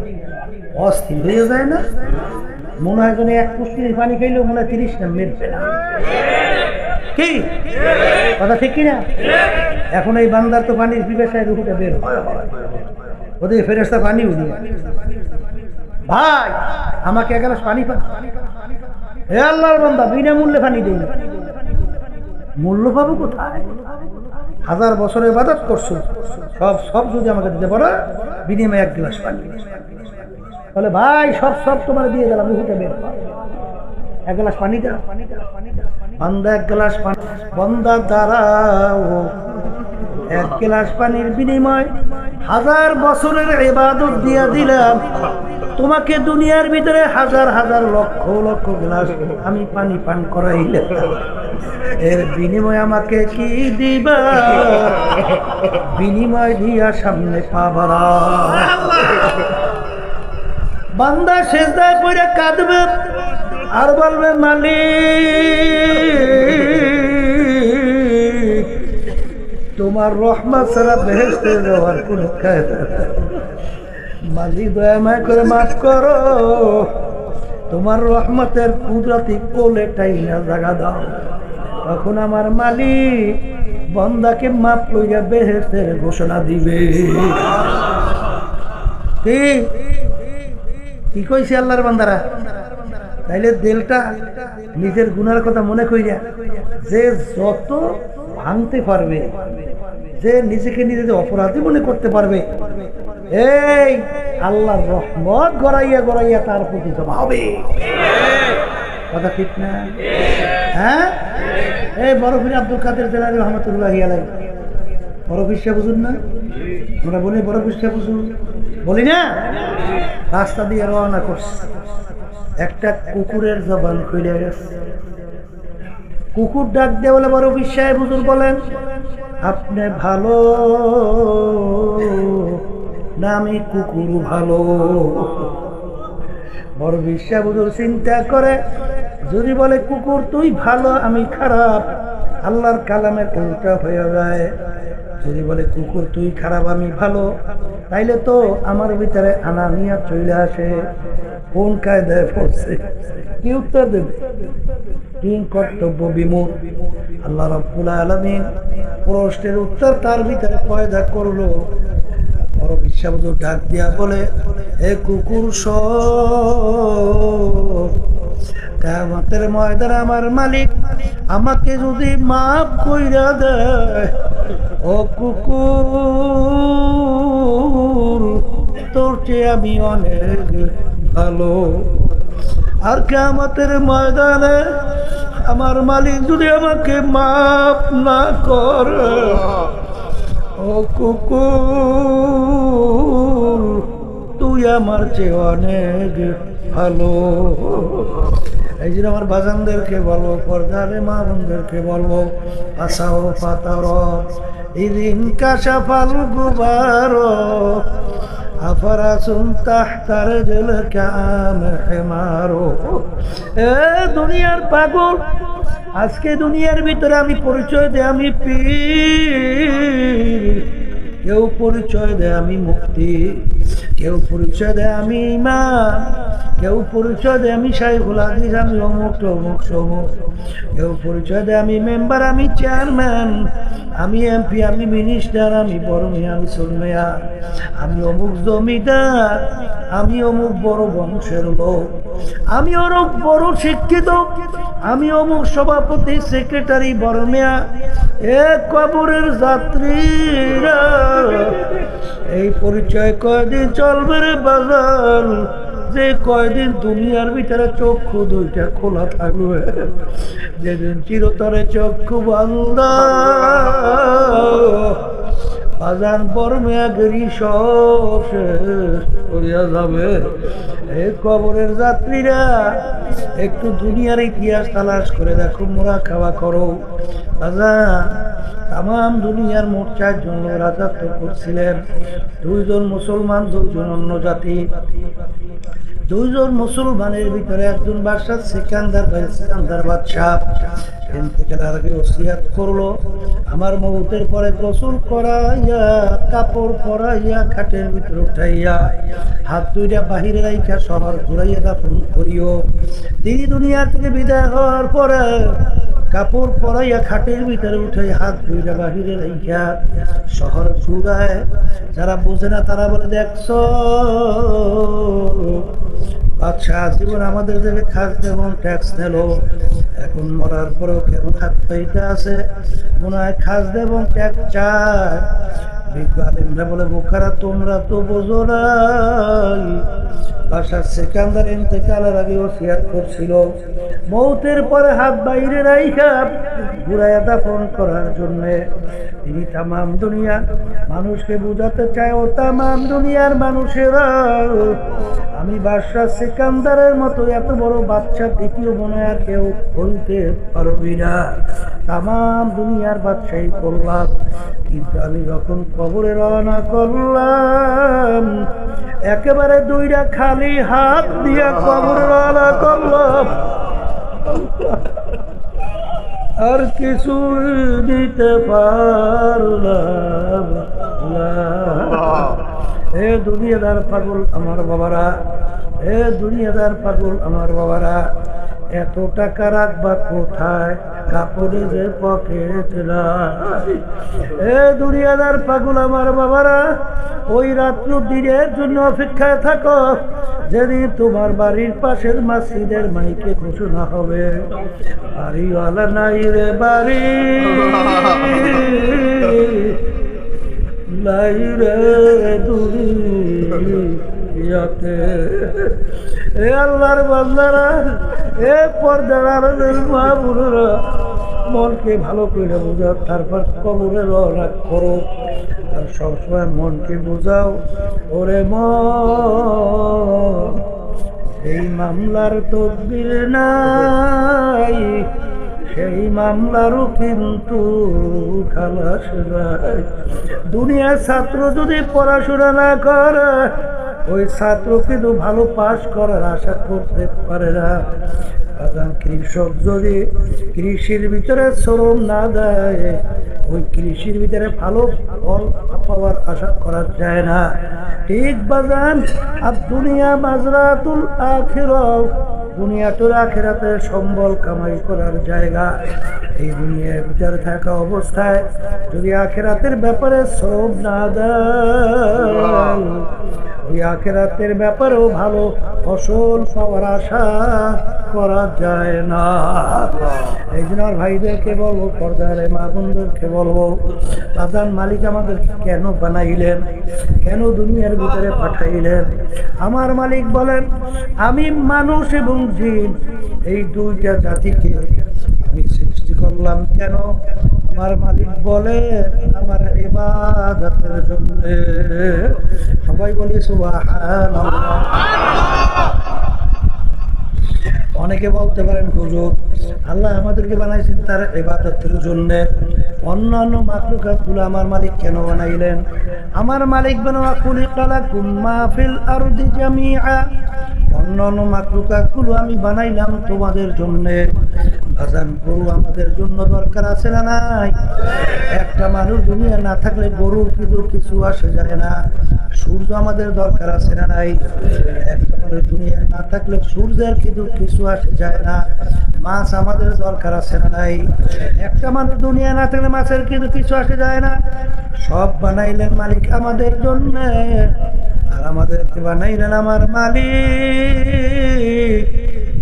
অস্থির হয়ে যায় না? মনে হয় যেন এক পুষ্টির পানি খাইলেও মনে হয় 30 মিনিট না। কি কথা ঠিক কিনা? এখন এই বান্দার তো পানির পিপাসায় রুহুটা বের হয়, ওদিকে ফেরেশতা পানি উঠিয়ে ভাই আমাকে এক গ্লাস পানি পান। হে আল্লাহর বান্দা বিনামূল্যে পানি দেই, মূল্য পাবো কোথায়? 1000 বছরে ইবাদত করছো, সব যদি আমাকে দিতে পারো বিনিময়ে এক গ্লাস পানি, বলে ভাই সব তোমার দিয়ে দিলাম, রুহুটা বের এক গ্লাস পানি দাও। বান্দা এক গ্লাস পানি, বান্দা দাঁড়াও, এক গ্লাস পানির বিনিময় 1000 বছরের ইবাদত দিয়া দিলাম তোমাকে। দুনিয়ার ভিতরে হাজার হাজার লক্ষ লক্ষ গ্লাস আমি পানি পান করাইলাম, এর বিনিময় আমাকে কি দিবা? বিনিময় দিয়া সামনে পাবারা। বান্দা সেজদায় পড়ে কাঁদবে আর বলবে মালিক তোমার রহমত ছাড়া বেহেশতে যাওয়ার কোনো কায়দা নেই। মালিক দয়া করে মাফ করো, তোমার রহমতের কুদরতি কোলে টাইনা জায়গা দাও। তখন আমার মালিক বান্দাকে মাফ কইরা বেহেশতের ঘোষণা দিবে। কি কইছে আল্লাহর বান্দারা? তাইলে দিলটা নিজের গুনার কথা মনে কইরা যে যত ভাঙতে পারবে, যে নিজেকে নিজে অপরাধী মনে করতে পারবে, এই আল্লাহর রহমত গড়াইয়া গড়াইয়া তার প্রতি জমা হবে। কথা ঠিক না? হ্যাঁ, এই বরফির আব্দুল কাদের জেলানী রহমতুল্লাহি আলাইহি, বরফির সাহেব বুঝুন না? আমরা বলি বরফির সাহেব বুঝুন, বলি না? রাস্তা দিয়ে রওনা করছে, একটা কুকুরের জবান খুলে গেছে। কুকুর ডাক দিয়ে বলে, বরফির সাহেব হুজুর বলেন, আপনি ভালো না আমি কুকুর ভালো? বরফির সাহেব হুজুর চিন্তা করে, যদি বলে কুকুর তুই ভালো আমি খারাপ, আল্লাহর কালামের উল্টা হয়ে যায়। যদি বলে কুকুর তুই খারাপ আমি ভালো, তাইলে তো আমার ভিতরে আনানিয়া চলে আসে। কোন কায়দায় পড়ছে? কি উত্তর দেবে? তিন কর্তব্য বিমূঢ়। আল্লাহ রাব্বুল আলামিন প্রশ্নের উত্তর তার ভিতরে পয়দা করলো। বড় বিশ্বাস ডাক দিয়া বলে, এ কুকুর কিয়ামতের ময়দানে আমার মালিক আমাকে যদি মাফ কইরা দেয়, ও কুকুর তোর চেয়ে আমি অনেক ভালো। আর কিয়ামতের ময়দানে আমার মালিক যদি আমাকে মাফ না করে, ও কুকুর তুই আমার চেয়ে অনেক ভালো। এই জন্য আমার বাজানদেরকে বলবো, পর্দারে মা বোনদেরকে বলবো, আসাও পাতার ইদিন কাশাফাল গুবার আফারাসুন তাহতার জেল কাম হেমারো। এ দুনিয়ার পাগল, আজকে দুনিয়ার ভিতরে আমি পরিচয় দেয় আমি পীর, কেউ পরিচয় দেয় আমি মুক্তি, কেউ পরিচয় দেয় আমি ইমাম, কেউ পরিচয় দেয় আমি শাইখুল হাদিস, আমি অমুক তমুক সমুক, কেউ পরিচয় দেয় আমি মেম্বার, আমি চেয়ারম্যান, আমি এমপি, আমি মিনিস্টার, আমি বড় মিয়া, আমি ছোট মিয়া, আমি অমুক জমিদার, আমি অমুক বড় বংশের লোক, আমি অমুক বড় শিক্ষিত, আমি অমুক সভাপতি, সেক্রেটারি, বড় মিয়া। এ কবরের যাত্রীরা, এই পরিচয় কয়দিন চলবে রে বাজার? যে কয়দিন দুনিয়ার ভিতরে চক্ষু দুইটা খোলা থাকবে, যেদিন চিরতরে চক্ষু বন্ধ বাজান বর্মেয়াগেরি সব শেষ করিয়া যাবে। এই কবরের যাত্রীরা একটু দুনিয়ার ইতিহাস তালাশ করে দেখো, মোরা খাওয়া করো। বাজান তাম দুনিয়ার মোট 4 জন রাজত্ব করছিলেন, 2 জন মুসলমান, 2 জন অন্য জাতি। 2 জন মুসলমানের ভিতরে একজন বাদশা সিকান্দার বাদশাহ ইন্তেকালের আগে ওসিয়াত করলো, আমার মৌতের পরে গোসল করাইয়া, কাপড় পরাইয়া, খাটের ভিতরে উঠাইয়া, হাত দুইটা বাহিরে রাইখা শহর ঘুরাইয়া দাফন করিও। তিনি দুনিয়া থেকে বিদায় হওয়ার পরে কাপড় পরাইয়া খাটের ভিতরে উঠে হাত দুইটা বাহিরে রাইখা শহর ঘুরায়। যারা বোঝে না তারা বলে, দেখছো আচ্ছা জীবন আমাদের দেবে খাস যেমন ট্যাক্স নিল, এখন মরার পরেও কেমন হাত পাইটা আছে, মনে হয় খাস দেব ট্যাক্স চায়। বিজ্ঞ আলিমরা বলে, বোকারা তোমরা তো বোঝো নাই, বাদশাহ সিকান্দার ইন্তেকালের আগে ওসিয়াত করছিল মৌতের পরে হাত বাইরে রাইখা ঘুরাইয়া দাফন করার জন্য। তিনি তামাম দুনিয়া মানুষকে বুঝাতে চায়, ও তামাম দুনিয়ার মানুষেরা, আমি বাদশাহ সিকান্দারের মতো এত বড় বাদশা দ্বিতীয় মনে আর কেউ বলতে পারবি না। তামাম দুনিয়ার বাদশাহী করলাম, কিন্তু আমি যখন কবরে রওনা করলাম, একেবারে 2টা খালি হাত দিয়া কবরে রওনা করলাম, আর কিছু দিতে পারলাম না। এ দুনিয়াদার পাগল আমার বাবারা, এ দুনিয়াদার পাগল আমার বাবারা, এত টাকা রাখবা কোথায়, কাপড়ে যে পকেট নাই। এ দুনিয়াদার পাগল আমার বাবারা, ওই রাত্র দিনের জন্য অপেক্ষায় থাকো যেদিন তোমার বাড়ির পাশের মসজিদের মাইকে ঘোষণা হবে, বাড়িওয়ালা নাই রে বাড়ি, নাই রে দুনিয়াতে। এ আল্লাহর বান্দারা, এ পর্দার আড়ালের মা বোনেরা, মনকে ভালো করে বোঝাও, তারপর কবরে রওনা করো। আর সবসময় মনকে বোঝাও, ওরে মন, সেই মামলার তদবির নাই, সেই মামলারও কিন্তু খালাস নাই। দুনিয়ার ছাত্র যদি পড়াশোনা না করে, ওই ছাত্র কিন্তু ভালো পাস করার আশা করতে পারে না। কৃষক যদি কৃষির ভিতরে শ্রম না দেয়, ওই কৃষির ভিতরে ভালো ফল পাওয়ার আশা করা যায় না। ঠিক বাজান, আর দুনিয়া মাজরাতুল আখিরা, দুনিয়াতুল আখিরাতে সম্বল কামাই করার জায়গা। এই দুনিয়ার ভিতরে থাকা অবস্থায় যদি আখিরাতের ব্যাপারে শ্রম না দেয়, ওই আখিরাতের ব্যাপারেও ভালো ফসল পাওয়ার আশা করা যায় না। এই জন্য আর ভাইদেরকে বলবো, পর্দার মা বোনদেরকে বলবো, বাজান মালিক আমাদের কেন বানাইলেন, কেন দুনিয়ার ভিতরে পাঠাইলেন? আমার মালিক বলেন, আমি মানুষ এবং জিন এই দুইটা জাতিকে আমি সৃষ্টি করলাম কেন? আমার মালিক বলে, আমার ইবাদতের জন্য। সবাই বলি সুবহানাল্লাহ। অনেকে বলতে পারেন, হুজুর আল্লাহ আমাদেরকে বানাইছেন তার ইবাদতের জন্য, অন্যান্য মাখলুকাতগুলো আমার মালিক কেন বানাইলেন? আমার মালিক বানাওয়া খুলিকা লাকুম মা ফিল আরদি জামিআ, অন্যান্য মাখলুকাতগুলো আমি বানাইলাম তোমাদের জন্য। বাজান, গরু আমাদের জন্য দরকার আছে না নাই? একটা মানুষ দুনিয়া না থাকলে গরুর কিন্তু কিছু আসে যায় না। সূর্য আমাদের দরকার আছে না নাই? একটা মানুষ দুনিয়া না থাকলে সূর্যের কিন্তু কিছু আসে যায় না। মাছ আমাদের দরকার আছে না নাই? একটা মানুষ দুনিয়া না থাকলে মাছের কিন্তু কিছু আসে যায় না। সব বানাইলেন মালিক আমাদের জন্য, আর আমাদেরকে বানাইলেন আমার মালিক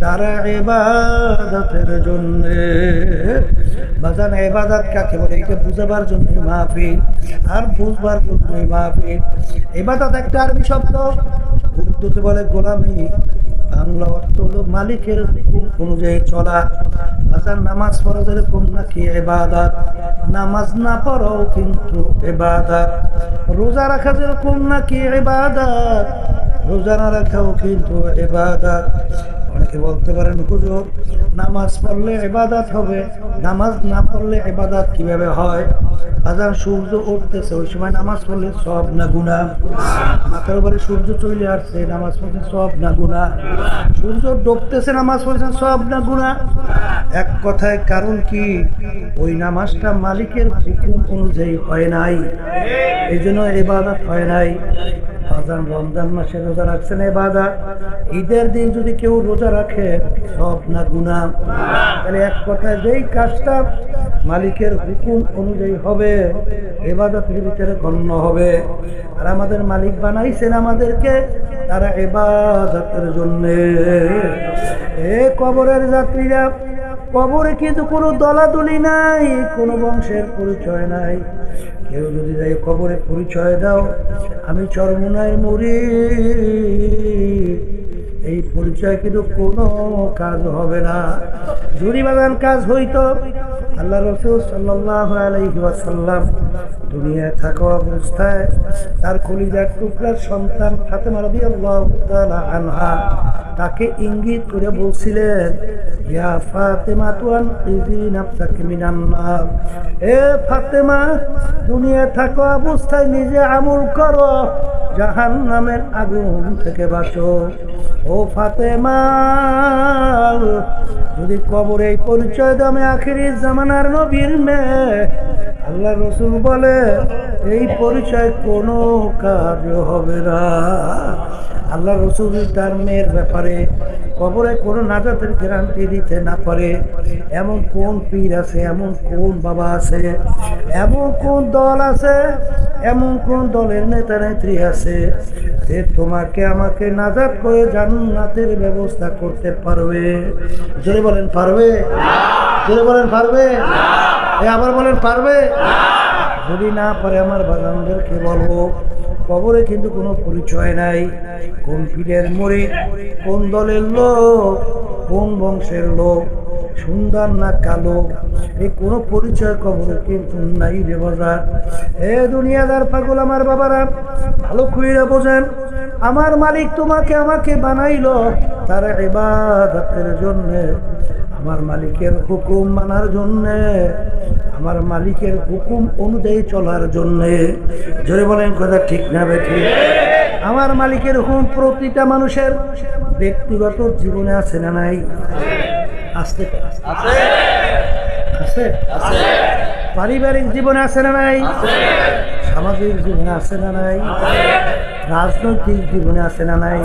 তারা ইবাদতের জন্য। বাজান, ইবাদত কাকে বলে এটা বুঝাবার জন্য মাহফিল, আর বুঝবার জন্য মাহফিল। ইবাদত একটা আরবি শব্দ, উর্দুতে বলে গোলামি, বাংলা অর্থ হলো মালিকের হুকুম অনুযায়ী চলা। বাজান, নামাজ পড়া যেরকম নাকি ইবাদত, নামাজ না পড়াও কিন্তু ইবাদত। রোজা রাখা যেরকম নাকি ইবাদত, রোজা না রাখাও কিন্তু ইবাদত। অনেকে বলতে পারেন, হুজুর নামাজ পড়লে ইবাদত হবে, নামাজ না পড়লে ইবাদত কিভাবে হয়? বাজার, সূর্য উঠতেছে ওই সময় নামাজ পড়লে সব না গুনাহ? মাথার উপরে সূর্য চলে আসছে, নামাজ পড়ছেন সব না গুনাহ? সূর্য ডুবতেছে, নামাজ পড়ছেন সব না গুনাহ? এক কথায় কারণ কি? ওই নামাজটা মালিকের হুকুম অনুযায়ী হয় নাই, এই জন্য ইবাদত হয় নাই। বাজার, রমজান মাসে রোজা রাখছেন ইবাদত, ঈদের দিন যদি কেউ রোজা রাখে সব না গুনাহ? তাহলে এক কথায় যেই কাজটা মালিকের হুকুম অনুযায়ী হবে ইবাদতের ভিতরে গণ্য হবে। আর আমাদের মালিক বানাইছেন আমাদেরকে তারা ইবাদতের জন্য। এ কবরের যাত্রীরা, কবরে কিন্তু কোনো দলাদলি নাই, কোনো বংশের পরিচয় নাই। কেউ যদি যাই কবরে পরিচয় দাও আমি চরমোনাই মুরিদ, এই পরিচয় কিন্তু কোনো কাজ হবে না। যদি বাগান কাজ হইতো, আল্লাহ রাসূল সাল্লাল্লাহু আলাইহি ওয়াসাল্লাম দুনিয়ায় থাকা অবস্থায় তার কলিজার টুকরার সন্তান ফাতেমা রাদিয়াল্লাহু তাআলা আনহা তাকে ইঙ্গিত করে বলছিলেন, ইয়া ফাতেমা তুন ইজি নাফসাকি মিনান নার, এ ফাতেমা দুনিয়ায় থাকা অবস্থায় নিজে আমল করো, জাহান্নামের আগুন থেকে বাঁচো। ও ফাতেমা, যদি কবরে এই পরিচয় দামে আখিরি জামানার নবীর মেয়ে, আল্লাহ রসুল বলে এই পরিচয় কোনো কাজ হবে না। আল্লাহ রসুল তার মেয়ের ব্যাপারে কবরে কোনো নাজাতের গ্যারান্টি দিতে না পারে এমন কোন পীর আছে, এমন কোন বাবা আছে, এমন কোন দল আছে, এমন কোন দলের নেতা নেত্রী আছে যে তোমাকে আমাকে নাজাত করে জান্নাতের ব্যবস্থা করতে পারবে? জোরে বলেন পারবে? জোরে বলেন পারবে? আবার বলেন পারবে? যদি না পারে আমার বাগানদেরকে বলবো কবরে কিন্তু কোনো পরিচয় নাই। কোন পীরের মুরিদ, কোন দলের লোক, কোন বংশের লোক, সুন্দর না কালো, এই কোনো পরিচয় কবরে কিন্তু নাই রে বাজার। এ দুনিয়াদার পাগল আমার বাবারা, ভালো কইরা বোঝেন, আমার মালিক তোমাকে আমাকে বানাইলো তার ইবাদতের জন্য, আমার মালিকের হুকুম মানার জন্য, আমার মালিকের হুকুম অনুযায়ী চলার জন্য। জোরে বলেন কথা ঠিক না বেঠিক? আমার মালিকের হুকুম প্রতিটা মানুষের ব্যক্তিগত জীবনে আছে না নাই? আছে আছে আছে। পারিবারিক জীবনে আছে না নাই? সামাজিক জীবনে আছে না নাই? রাজনৈতিক জীবনে আছে না নাই?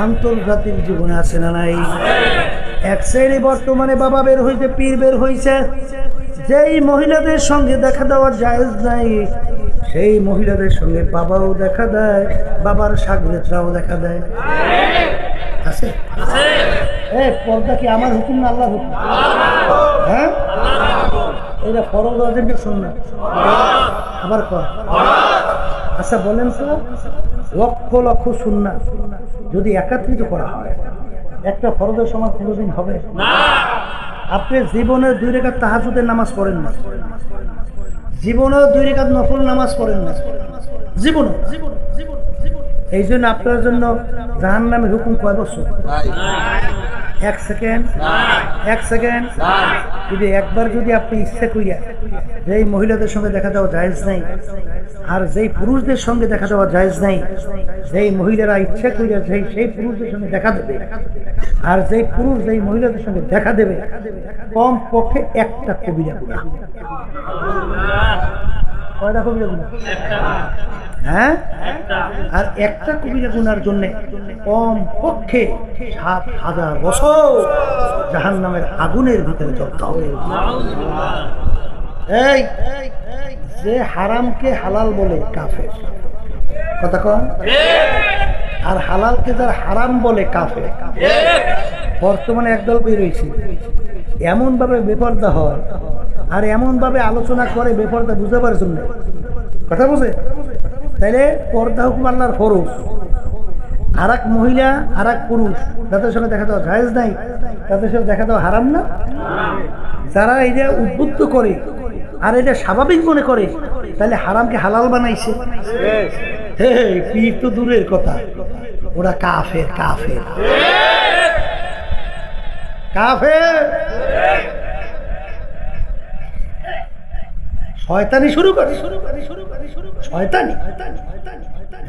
আন্তর্জাতিক জীবনে আছে না নাই? এক শ্রেণী বর্তমানে বাবা বের হইতে, পীর বের হইছে, যেই মহিলাদের সঙ্গে দেখা দেওয়া জায়েজ নাই সেই মহিলাদের সঙ্গে বাবাও দেখা দেয়, বাবার শাগরেদরাও দেখা দেয়। আছে? পর্দা কি আমার হুকুম না আল্লাহর হুকুম? হ্যাঁ, এটা ফরজ ওয়াজিব না সুন্নাত? আবার কর। আচ্ছা বলেন তো, লক্ষ লক্ষ সুন্নাত যদি একত্রিত করা হয় একটা ফরজের সমান কোনোদিন হবে না? আপনি জীবনে 2 রাকাত তাহাজ্জুদের নামাজ পড়েন না, জীবনে 2 রাকাত নফল নামাজ পড়েন না, জীবনে। এই জন্য আপনার জন্য জাহান্নামের হুকুম কয় বছর? 1 সেকেন্ড, 1 সেকেন্ড। যদি একবার যদি আপনি ইচ্ছা করিয়া যেই মহিলাদের সঙ্গে দেখা দেওয়া জায়েজ নাই, আর যেই পুরুষদের সঙ্গে দেখা দেওয়া জায়েজ নাই, যেই মহিলারা ইচ্ছা করিয়া সেই পুরুষদের সঙ্গে দেখা দেবে, আর যেই পুরুষ যেই মহিলাদের সঙ্গে দেখা দেবে, কম পক্ষে একটা কবিরা গুনাহ। কয়টা কবিরা গুনাহ? হ্যাঁ, আর একটা কবিরা গুনার জন্য কম পক্ষে 7,000 বছর জাহান্নামের আগুনের ভিতরে জ্বলতে হবে। এই যে হারামকে হালাল বলে কাফের, কথা কন, আর হালালকে যারা হারাম বলে কাফের। বর্তমানে একদল বের হয়েছে, এমন ভাবে বেপরদা হয় আর এমন ভাবে আলোচনা করে বেপরদা বুঝাবার জন্য, কথা বুঝে? তাইলে পর্দা হুকুম আল্লাহর ফরজ, আর এক মহিলা আর এক পুরুষ যাদের সঙ্গে দেখা দেওয়া জায়েজ নাই তাদের সঙ্গে দেখা দেওয়া হারাম না? যারা এটা উদ্বুদ্ধ করে আর এটা স্বাভাবিক মনে করে, তাহলে হারামকে হালাল বানাইছে। পীর তো দূরের কথা, ওরা কাফের, কাফের, কাফের। শয়তানি শুরু করে, শয়তানি।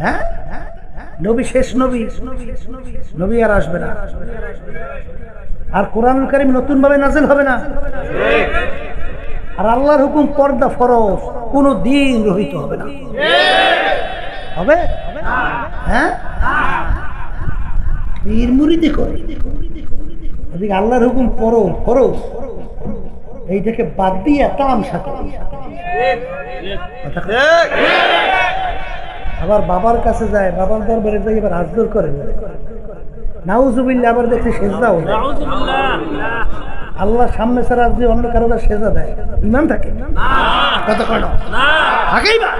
হ্যাঁ, নবী শেষ নবী, নবী আর আসবে না, আর কোরআনুল কারীম নতুন ভাবে নাযিল হবে না, আর আল্লাহর হুকুম পর্দা ফরজ, কোনো দিন রহিত হবে না। হবে? হ্যাঁ, পীর মুরিদি করে, এদিকে আল্লাহর হুকুম ফরজ, এইটাকে বাদ দিয়ে তামসা করে। আবার বাবার কাছে যায়, বাবার দরবারে যাই এবার হাজদুর করে, নাউজুবিল্লাহ, আবার দেখছি সেজদাও দেয়। আল্লাহ সামনে ছাড়া যদি অন্য কারো সেজদা দেয়, ইমান থাকে? কত কর থাকেই না,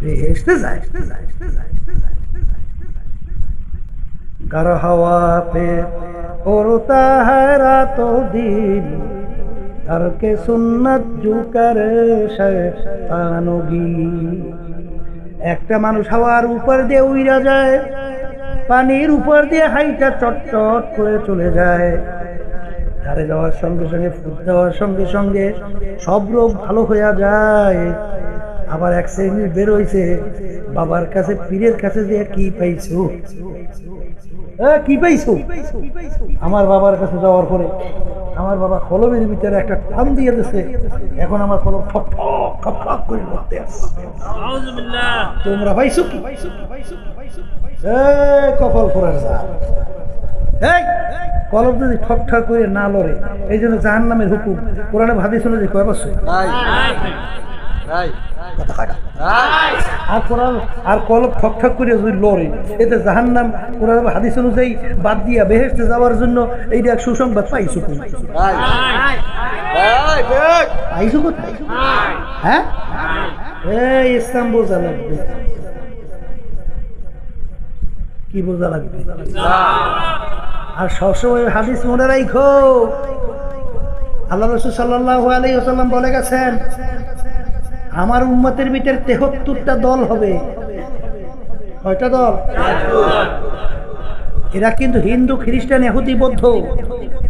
বেহেশতে যায়। घर हवा पे उड़ता है रातों दिन, करके सुन्नत जो करे शैतानोगी। একটা মানুষ হাওয়ার উপর দিয়ে উইরা যায়, পানির উপর দিয়ে হাইটা চটচট করে চলে যায়, ধারে যাওয়ার সঙ্গে সঙ্গে ফুট দেওয়ার সঙ্গে সঙ্গে সব রোগ ভালো হয়ে যায়। আবার এক শ্রেণীর বের হইছে, বাবার কাছে পীরের কাছে যে কি পাইছো, কি পাইছো? আমার বাবার কাছে যাওয়ার পরে আমার বাবা কলমের ভিতরে একটা টান দিয়ে দিছে, এখন আমার কলম ঠক ঠক ঠক ঠক করে লড়তে আছে। তোমরা পাইছো কি? কপাল পোড়ার যা, কলম যদি ঠক ঠক করে না লড়ে, এই জন্য জাহান্নামের হুকুম কোরআনে হাদিস অনুযায়ী কয় বছর? আর কলম ঠক ঠক করে যদি লড়ে, এতে জাহান্নাম কোরআন হাদিস অনুযায়ী বাদ দিয়া বেহেশতে যাওয়ার জন্য এইটা এক সুসংবাদ পাইছো। পাইছো কোথায়? হ্যাঁ, এই ইসলাম বোঝা লাগবে। কি বোঝা লাগবে? আর সবসময় হাদিস মনে রাখো, আল্লাহ রাসূল সাল্লাল্লাহু আলাইহি ওয়াসাল্লাম বলে গেছেন, আমার উম্মতের ভিতরে ৭৩টা দল হবে। কয়টা দল? এরা কিন্তু হিন্দু, খ্রিস্টান, ইহুদি, বৌদ্ধ,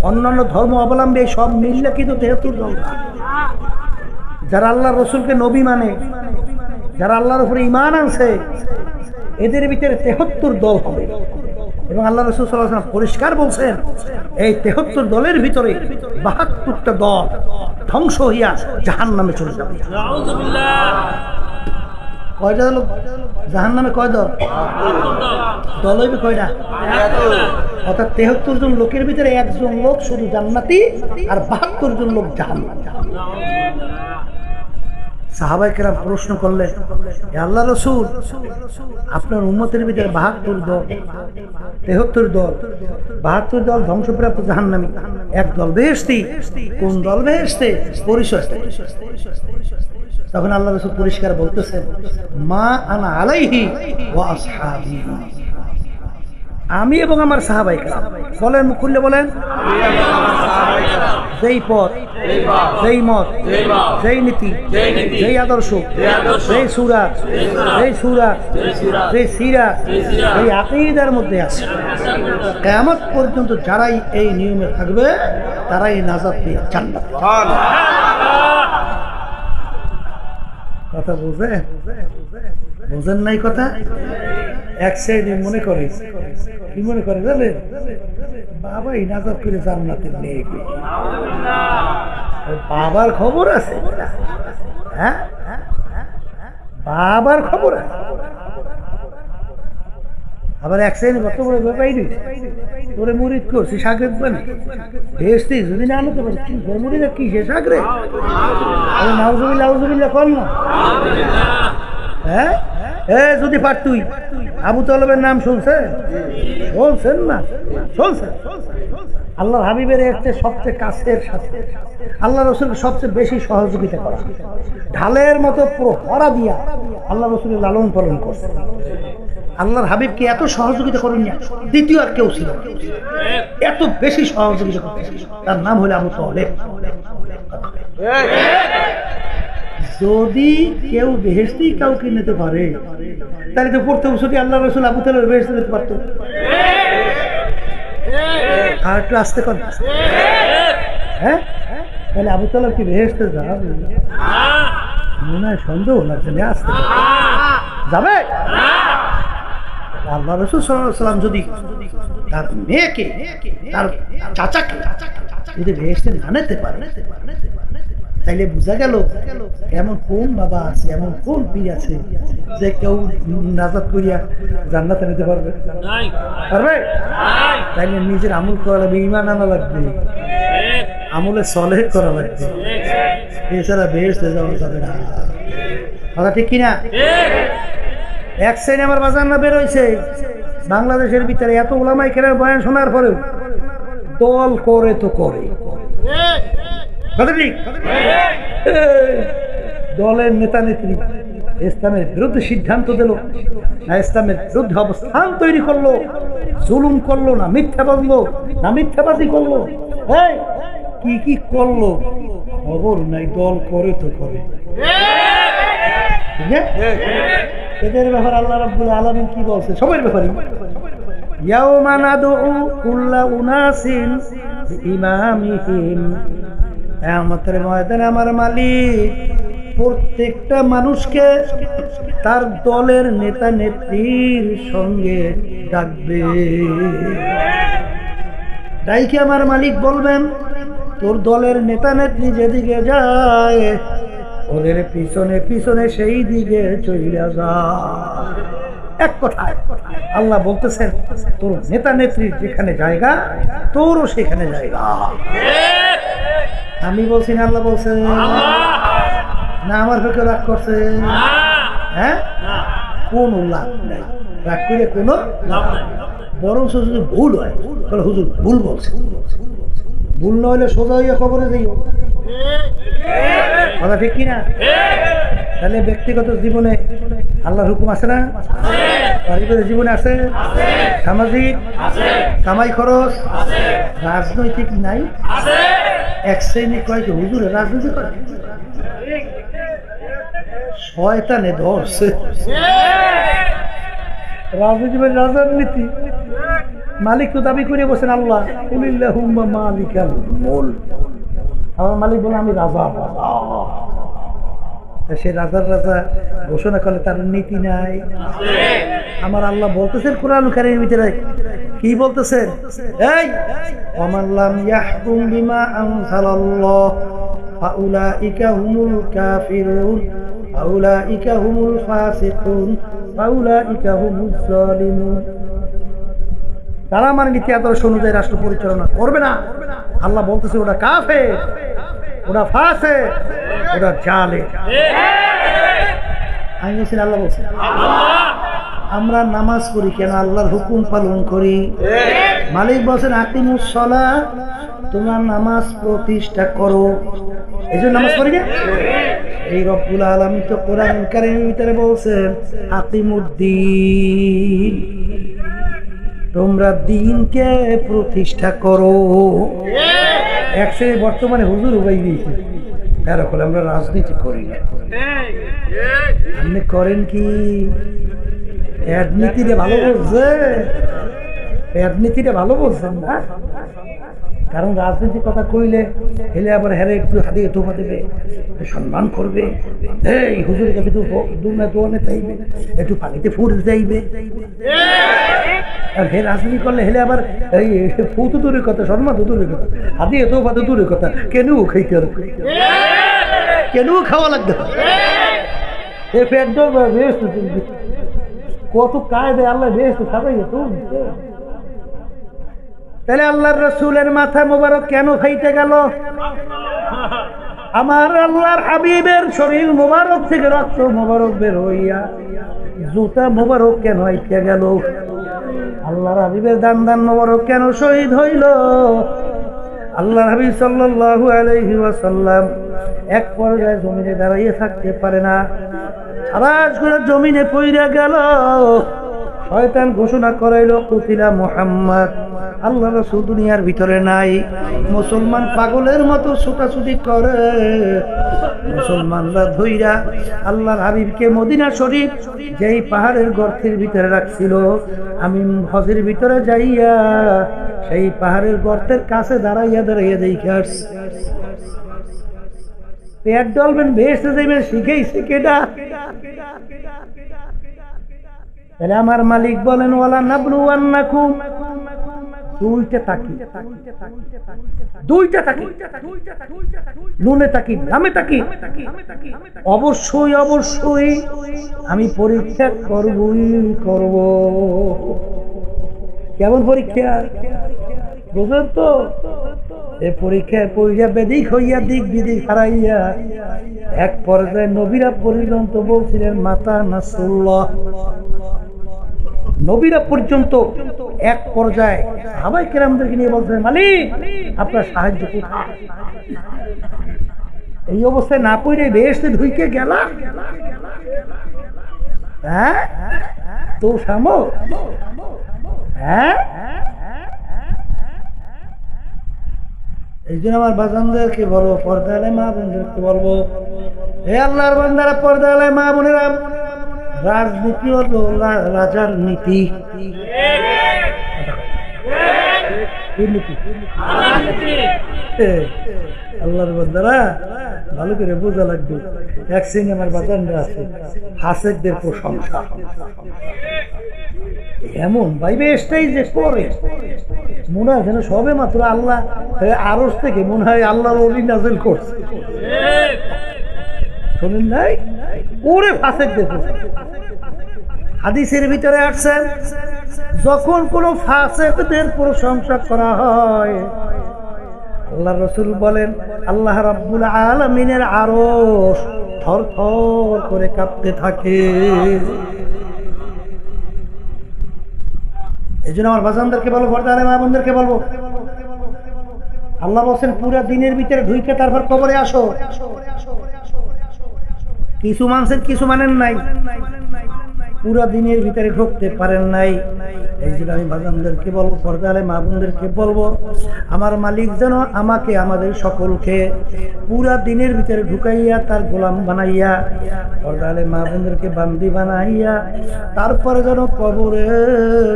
অন্যান্য ধর্ম অবলম্বী সব মিললে কিন্তু ৭৩ দল। যারা আল্লাহ রসুলকে নবী মানে, যারা আল্লাহর উপরে ঈমান আনছে, এদের ভিতরে ৭৩ দল হবে। এবং আল্লাহ রাসূল সাল্লাল্লাহু আলাইহি ওয়াসাল্লাম পরিষ্কার বলছেন, এই ৭৩ দলের ভিতরে ৭২টা দল ধ্বংস হইয়া জাহান্নামে চলে যাবে। কয়টা দল জাহান্নামে? কয় দল? দল হইবে কয়টা? অর্থাৎ ৭৩ জন লোকের ভিতরে একজন লোক শুধু জান্নাতি আর ৭২ জন লোক জাহান্নামী। সাহাবায়ে কেরাম প্রশ্ন করলেন, হে আল্লাহ রাসূল, আপনার উম্মতের ভিতরে ৭২ দল, ৭৩ দল, ৭২ দল ধ্বংসপ্রাপ্ত জাহান্নামী, এক দল বেহেশতি, কোন দল বেহেশতে? পরিচয়। তখন আল্লাহ রাসূল পরিষ্কার বলতেছেন, মা আনা আলাইহি ওয়া আসহাবি, আমি এবং আমার সাহাবায়ে কেরাম। বলেন, মুখ খুললে বলেন। যেই পথ, যেই মত, যেই নীতি, যেই আদর্শ, যেই সূরা, যেই সিরা, যেই আকীদার মধ্যে আছে, কিয়ামত পর্যন্ত যারাই এই নিয়মে থাকবে তারাই নাজাত পেয়ে জান্নাত। কথা বুঝেন? বুঝেন নাই কথা? এক সাইডে মনে করে, কি মনে করে জানেন? বাবাই নাজাত করে জান্নাতে নিয়ে গেল। বাবার খবর আছে, হ্যাঁ, বাবার খবর আছে। আবার এক সাইডে কত বড় ব্যাপারই তোরে মুরিদ করছি, সাগরেদ বানি ভেস্তি যদি না আনতে পারি, মুরিদ কি সে সাগরে? নাউজুবিল্লাহ নাউজুবিল্লাহ কর না। হ্যাঁ, যদি পার তুই আবু তালেবের নাম শুনছেন? শুনছেন না? শুনছেন? আল্লাহর হাবিবের একটা সবচেয়ে কাছের সাথে আল্লাহ রসুলকে সবচেয়ে বেশি সহযোগিতা করা, ঢালের মতো প্রহরা দিয়া আল্লাহ রসুলের লালন পালন করছে। আল্লাহর হাবিবকে এত সহযোগিতা করেন না, দ্বিতীয় আর কেউ ছিল এত বেশি সহযোগিতা করতে। তার নাম হলো আবু তালেব। যদি কেউ বেহেশতি কাউকে নিতে পারে, তাহলে তো প্রথম ছুটি আল্লাহ রসুল আবু তালেব বেহেশতি নিতে পারতো। আর একটু আসতে কর, হ্যাঁ, তাহলে আবু তালেব কি বেহেশতে যাবে? মনে হয় সন্দেহ লাগছে, আসতে যাবে। আল্লাহ রসুল সাল্লাল্লাহু আলাইহি ওয়াসাল্লাম যদি তার মেয়েকে, তার চাচাকে যদি বেহেশতে না নিতে পারে, তাইলে বোঝা গেল এমন কোন বাবা আছে, এমন কোন পীর আছে যে কেউ নাজাত করিয়া জান্নাতে নিতে পারবে? পারবে? তাইলে নিজের আমল করা লাগবে, ঈমান আনা লাগবে, আমলে সলেহ করা লাগবে, এছাড়া বেহেশতে যাওয়া যাবে না। কথা ঠিক কিনা? এক শ্রেণী আমার বাজার না বের হয়েছে বাংলাদেশের ভিতরে, এত ওলামায়ে কেরাম বয়ান শোনার পরেও দল করে তো করে। দলের নেতা নেত্রী ইসলামের বিরুদ্ধে সিদ্ধান্ত দিল না ইসলামের বিরুদ্ধে অবস্থান তৈরি করলো, জুলুম করলো না মিথ্যা বললো না মিথ্যাবাদী করলো, কি কি করলো খবর নাই, দল করে তো করে। এদের ব্যাপারে আল্লাহ রাব্বুল আলামিন কি বলছে? সবার ব্যাপারে, ইয়াউমা নাদউ কুল্লা উনাসিন বিইমামিহিম, কিয়ামতের ময়দানে আমার মালিক প্রত্যেকটা মানুষকে তার দলের নেতা নেত্রীর সঙ্গে ডাকবে। ডাইকে আমার মালিক বলবেন, তোর দলের নেতা নেত্রী যেদিকে যায় ওদের পিছনে পিছনে সেই দিকে চলে যা। এক কথায় আল্লাহ বলতেছেন, তোর নেতা নেত্রীর যেখানে জায়গা তোরও সেখানে জায়গা। আমি বলছি না আল্লাহ বলছে না? আমার পক্ষে রাগ করছে? হ্যাঁ, কোন লাভ নাই, রাগ করে কোনো বরং যদি ভুল হয় তাহলে হুজুর ভুল বলছে, ভুল না হলে সোজা হইয়া খবরে যাইও। কথা ঠিক কিনা? তাহলে ব্যক্তিগত জীবনে আল্লাহর হুকুম আছে না? পারিবারিক জীবনে আছে, সামাজিক, কামাই খরচ, রাজনৈতিক নাই। এক শ্রেণী কয় যে হুজুর রাজনীতি করে, শয়তানে ধরছে। রাজনীতি মানে রাজনীতি। মালিক তো দাবি করে বসেন আল্লাহ, কুলিল্লাহুম্মা মালিকাল মুলক। আমার মালিক বলে আমি রাজা। সে রাজার রাজা ঘোষণা করলে তার নীতি নাই। আমার আল্লাহ বলতেছেন কোরআনুল কারীমের ভিতরে, কি বলতেছেন? এই ওয়ামান লাম ইয়াহকুম বিমা আনজালাল্লাহ ফাউলাইকা হুমুল কাফিরুন ফাউলাইকা হুমুল ফাসিকুন ফাউলাইকা হুমুজ জালিমুন। তারা আমার নীতি আদর্শ অনুযায়ী রাষ্ট্র পরিচালনা করবে না। আল্লাহ বলতেছে ওটা কাফের, ওটা ফাসিক, ওটা জালেম। আমি বলছি আল্লাহ বলছে। আমরা নামাজ পড়ি কেন? আল্লাহর হুকুম পালন করি। মালিক বলছেন আকিমুস সালাহ, তোমরা নামাজ প্রতিষ্ঠা করো। এই জন্য নামাজ পড়ি না? এই রব্বুল আলামিন তো কোরআনুল কারীমের ভিতরে বলছেন আকিমুদ্দিন, তোমরা দিনকে প্রতিষ্ঠা করো। এক শ্রেণী বর্তমানে হুজুর হয়ে গিয়েছে, এরকম আমরা রাজনীতি করি না। আপনি করেন কি? রাজনীতিটা ভালো বলছে, রাজনীতিটা ভালো বলছেন না? কারণ রাজনীতির কথা কইলে হেলে আবার হেরে একটু হাতে তোফা দেবে, সম্মান করবে, এই হুজুরের কাছে দুনা দোয়ানে চাইবে, একটু পানিতে ফুট যাইবে। আর হে রাজনীতি করলে হেলে আবার এই ফু তো দূরের কথা, সম্মান তো দূরের কথা, হাতে তোফা তো দূরের কথা, কেন খাইতে হবে, কেন খাওয়া লাগবে? এ পেট বেশ কত কায়দে আল্লাহ বেশ খাবে। তাহলে আল্লাহর রাসূলের মাথা মোবারক কেন ফাইটে গেল? আমার আল্লাহর হাবিবের শরীর মোবারক থেকে রক্ত মোবারক বের হইয়া জুতা মোবারক কেন ফাইটে গেল? আল্লাহর হাবিবের দান দান মোবারক কেন শহীদ হইল? আল্লাহর হাবিব সাল্লাল্লাহু আলাইহি ওয়াসাল্লাম এক পর্যায়ে জমিনে দাঁড়িয়ে থাকতে পারে না, সারাস করে জমিনে পইরা গেল। শয়তান ঘোষণা করাইল কুতিলা মুহাম্মদ। আল্লাহ রাসূল দুনিয়ার ভিতরে নাই। মুসলমান পাগলের মতো ছুটাছুটি করে, মুসলমানরা ধইরা আল্লাহর হাবিবকে মদিনা শরীফ যেই পাহাড়ের গর্তের ভিতরে রাখছিল, আমি হজের ভিতরে যাইয়া সেই পাহাড়ের গর্তের কাছে দাঁড়াইয়া দাঁড়াইয়া দেখে আসছি। পেট ডলবেন ভেসে যাইবেন শিখেইছে কেডা? তাহলে আমার মালিক বলেন ওয়ালা নাবলুওয়ান্নাকুম, দুইটা তাকি, দুইটা তাকি, নুনে তাকি, নামে তাকি। অবশ্যই অবশ্যই আমি পরীক্ষা করবই করব। কেমন পরীক্ষা বুঝলেন তো? এই পরীক্ষায় পড়িয়া বেদিক হইয়া দিক বিদিক হারাইয়া এক পর্যায়ে নবীরা পর্যন্ত বলছিলেন মাতা নাসুল্লাহ। নবীরা পর্যন্ত এক পর্যায়ে সাহাবায়ে কেরামদেরকে নিয়ে বলছিলেন মালিক আপনার সাহায্য কোথায়? এই অবস্থায় না পড়ে বেহেশতে ঢুকে গেলা, হ্যাঁ তো সামো, হ্যাঁ। এই জন্য আমার বাজানদেরকে বলবো, পর্দালে মা বোনদেরকে বলবো, হে আল্লাহর বান্দারা, পর্দালে মা বোনেরা, রাজনীতি হলো রাজার নীতি। আল্লাহর বান্দারা, ভালো করে বোঝা লাগবে। এক শ্রেণী আমার বাজানরা আছে হাসেকদের প্রশংসা, এমন ভাইবে এসটাই যে করে মনে হয় যেন সবে মাত্র আল্লাহ আরশ থেকে মনে হয় আল্লাহর ওলি নাজিল করছে, শোনেন নাই? ওরে ফাসেকদের প্রশংসা। হাদিসের ভিতরে আসছে যখন কোন ফাসেকদের প্রশংসা করা হয়, আল্লাহ রাসূল বলেন আল্লাহ রাব্বুল আলামিনের আরশ থরথর করে কাঁপতে থাকে। এই জন্য আমার বাজানদেরকে বলবো, পর্দা আলে মা বোনদেরকে বলবো, আল্লাহ বলছেন পুরা দিনের ভিতরে ঢুকে তারপর কবরে আসো। কিছু মানছেন কিছু মানেন নাই, পুরা দিনের ভিতরে ঢুকতে পারেন নাই। এই জন্য আমি বাজানদেরকে বলবো, পর্দা আলে মা বোনদেরকে বলবো, আমার মালিক যেন আমাকে আমাদের সকলকে পুরা দিনের ভিতরে ঢুকাইয়া তার গোলাম বানাইয়া, পর্দা আলে মা বোনদেরকে বান্দি বানাইয়া তারপরে যেন কবরে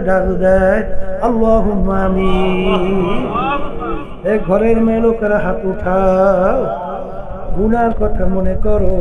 ডাক দেয় আল্লাহুম্মা আমিন। ঘরের মেয়ে লোকেরা হাত উঠাও, গুনার কথা মনে করো।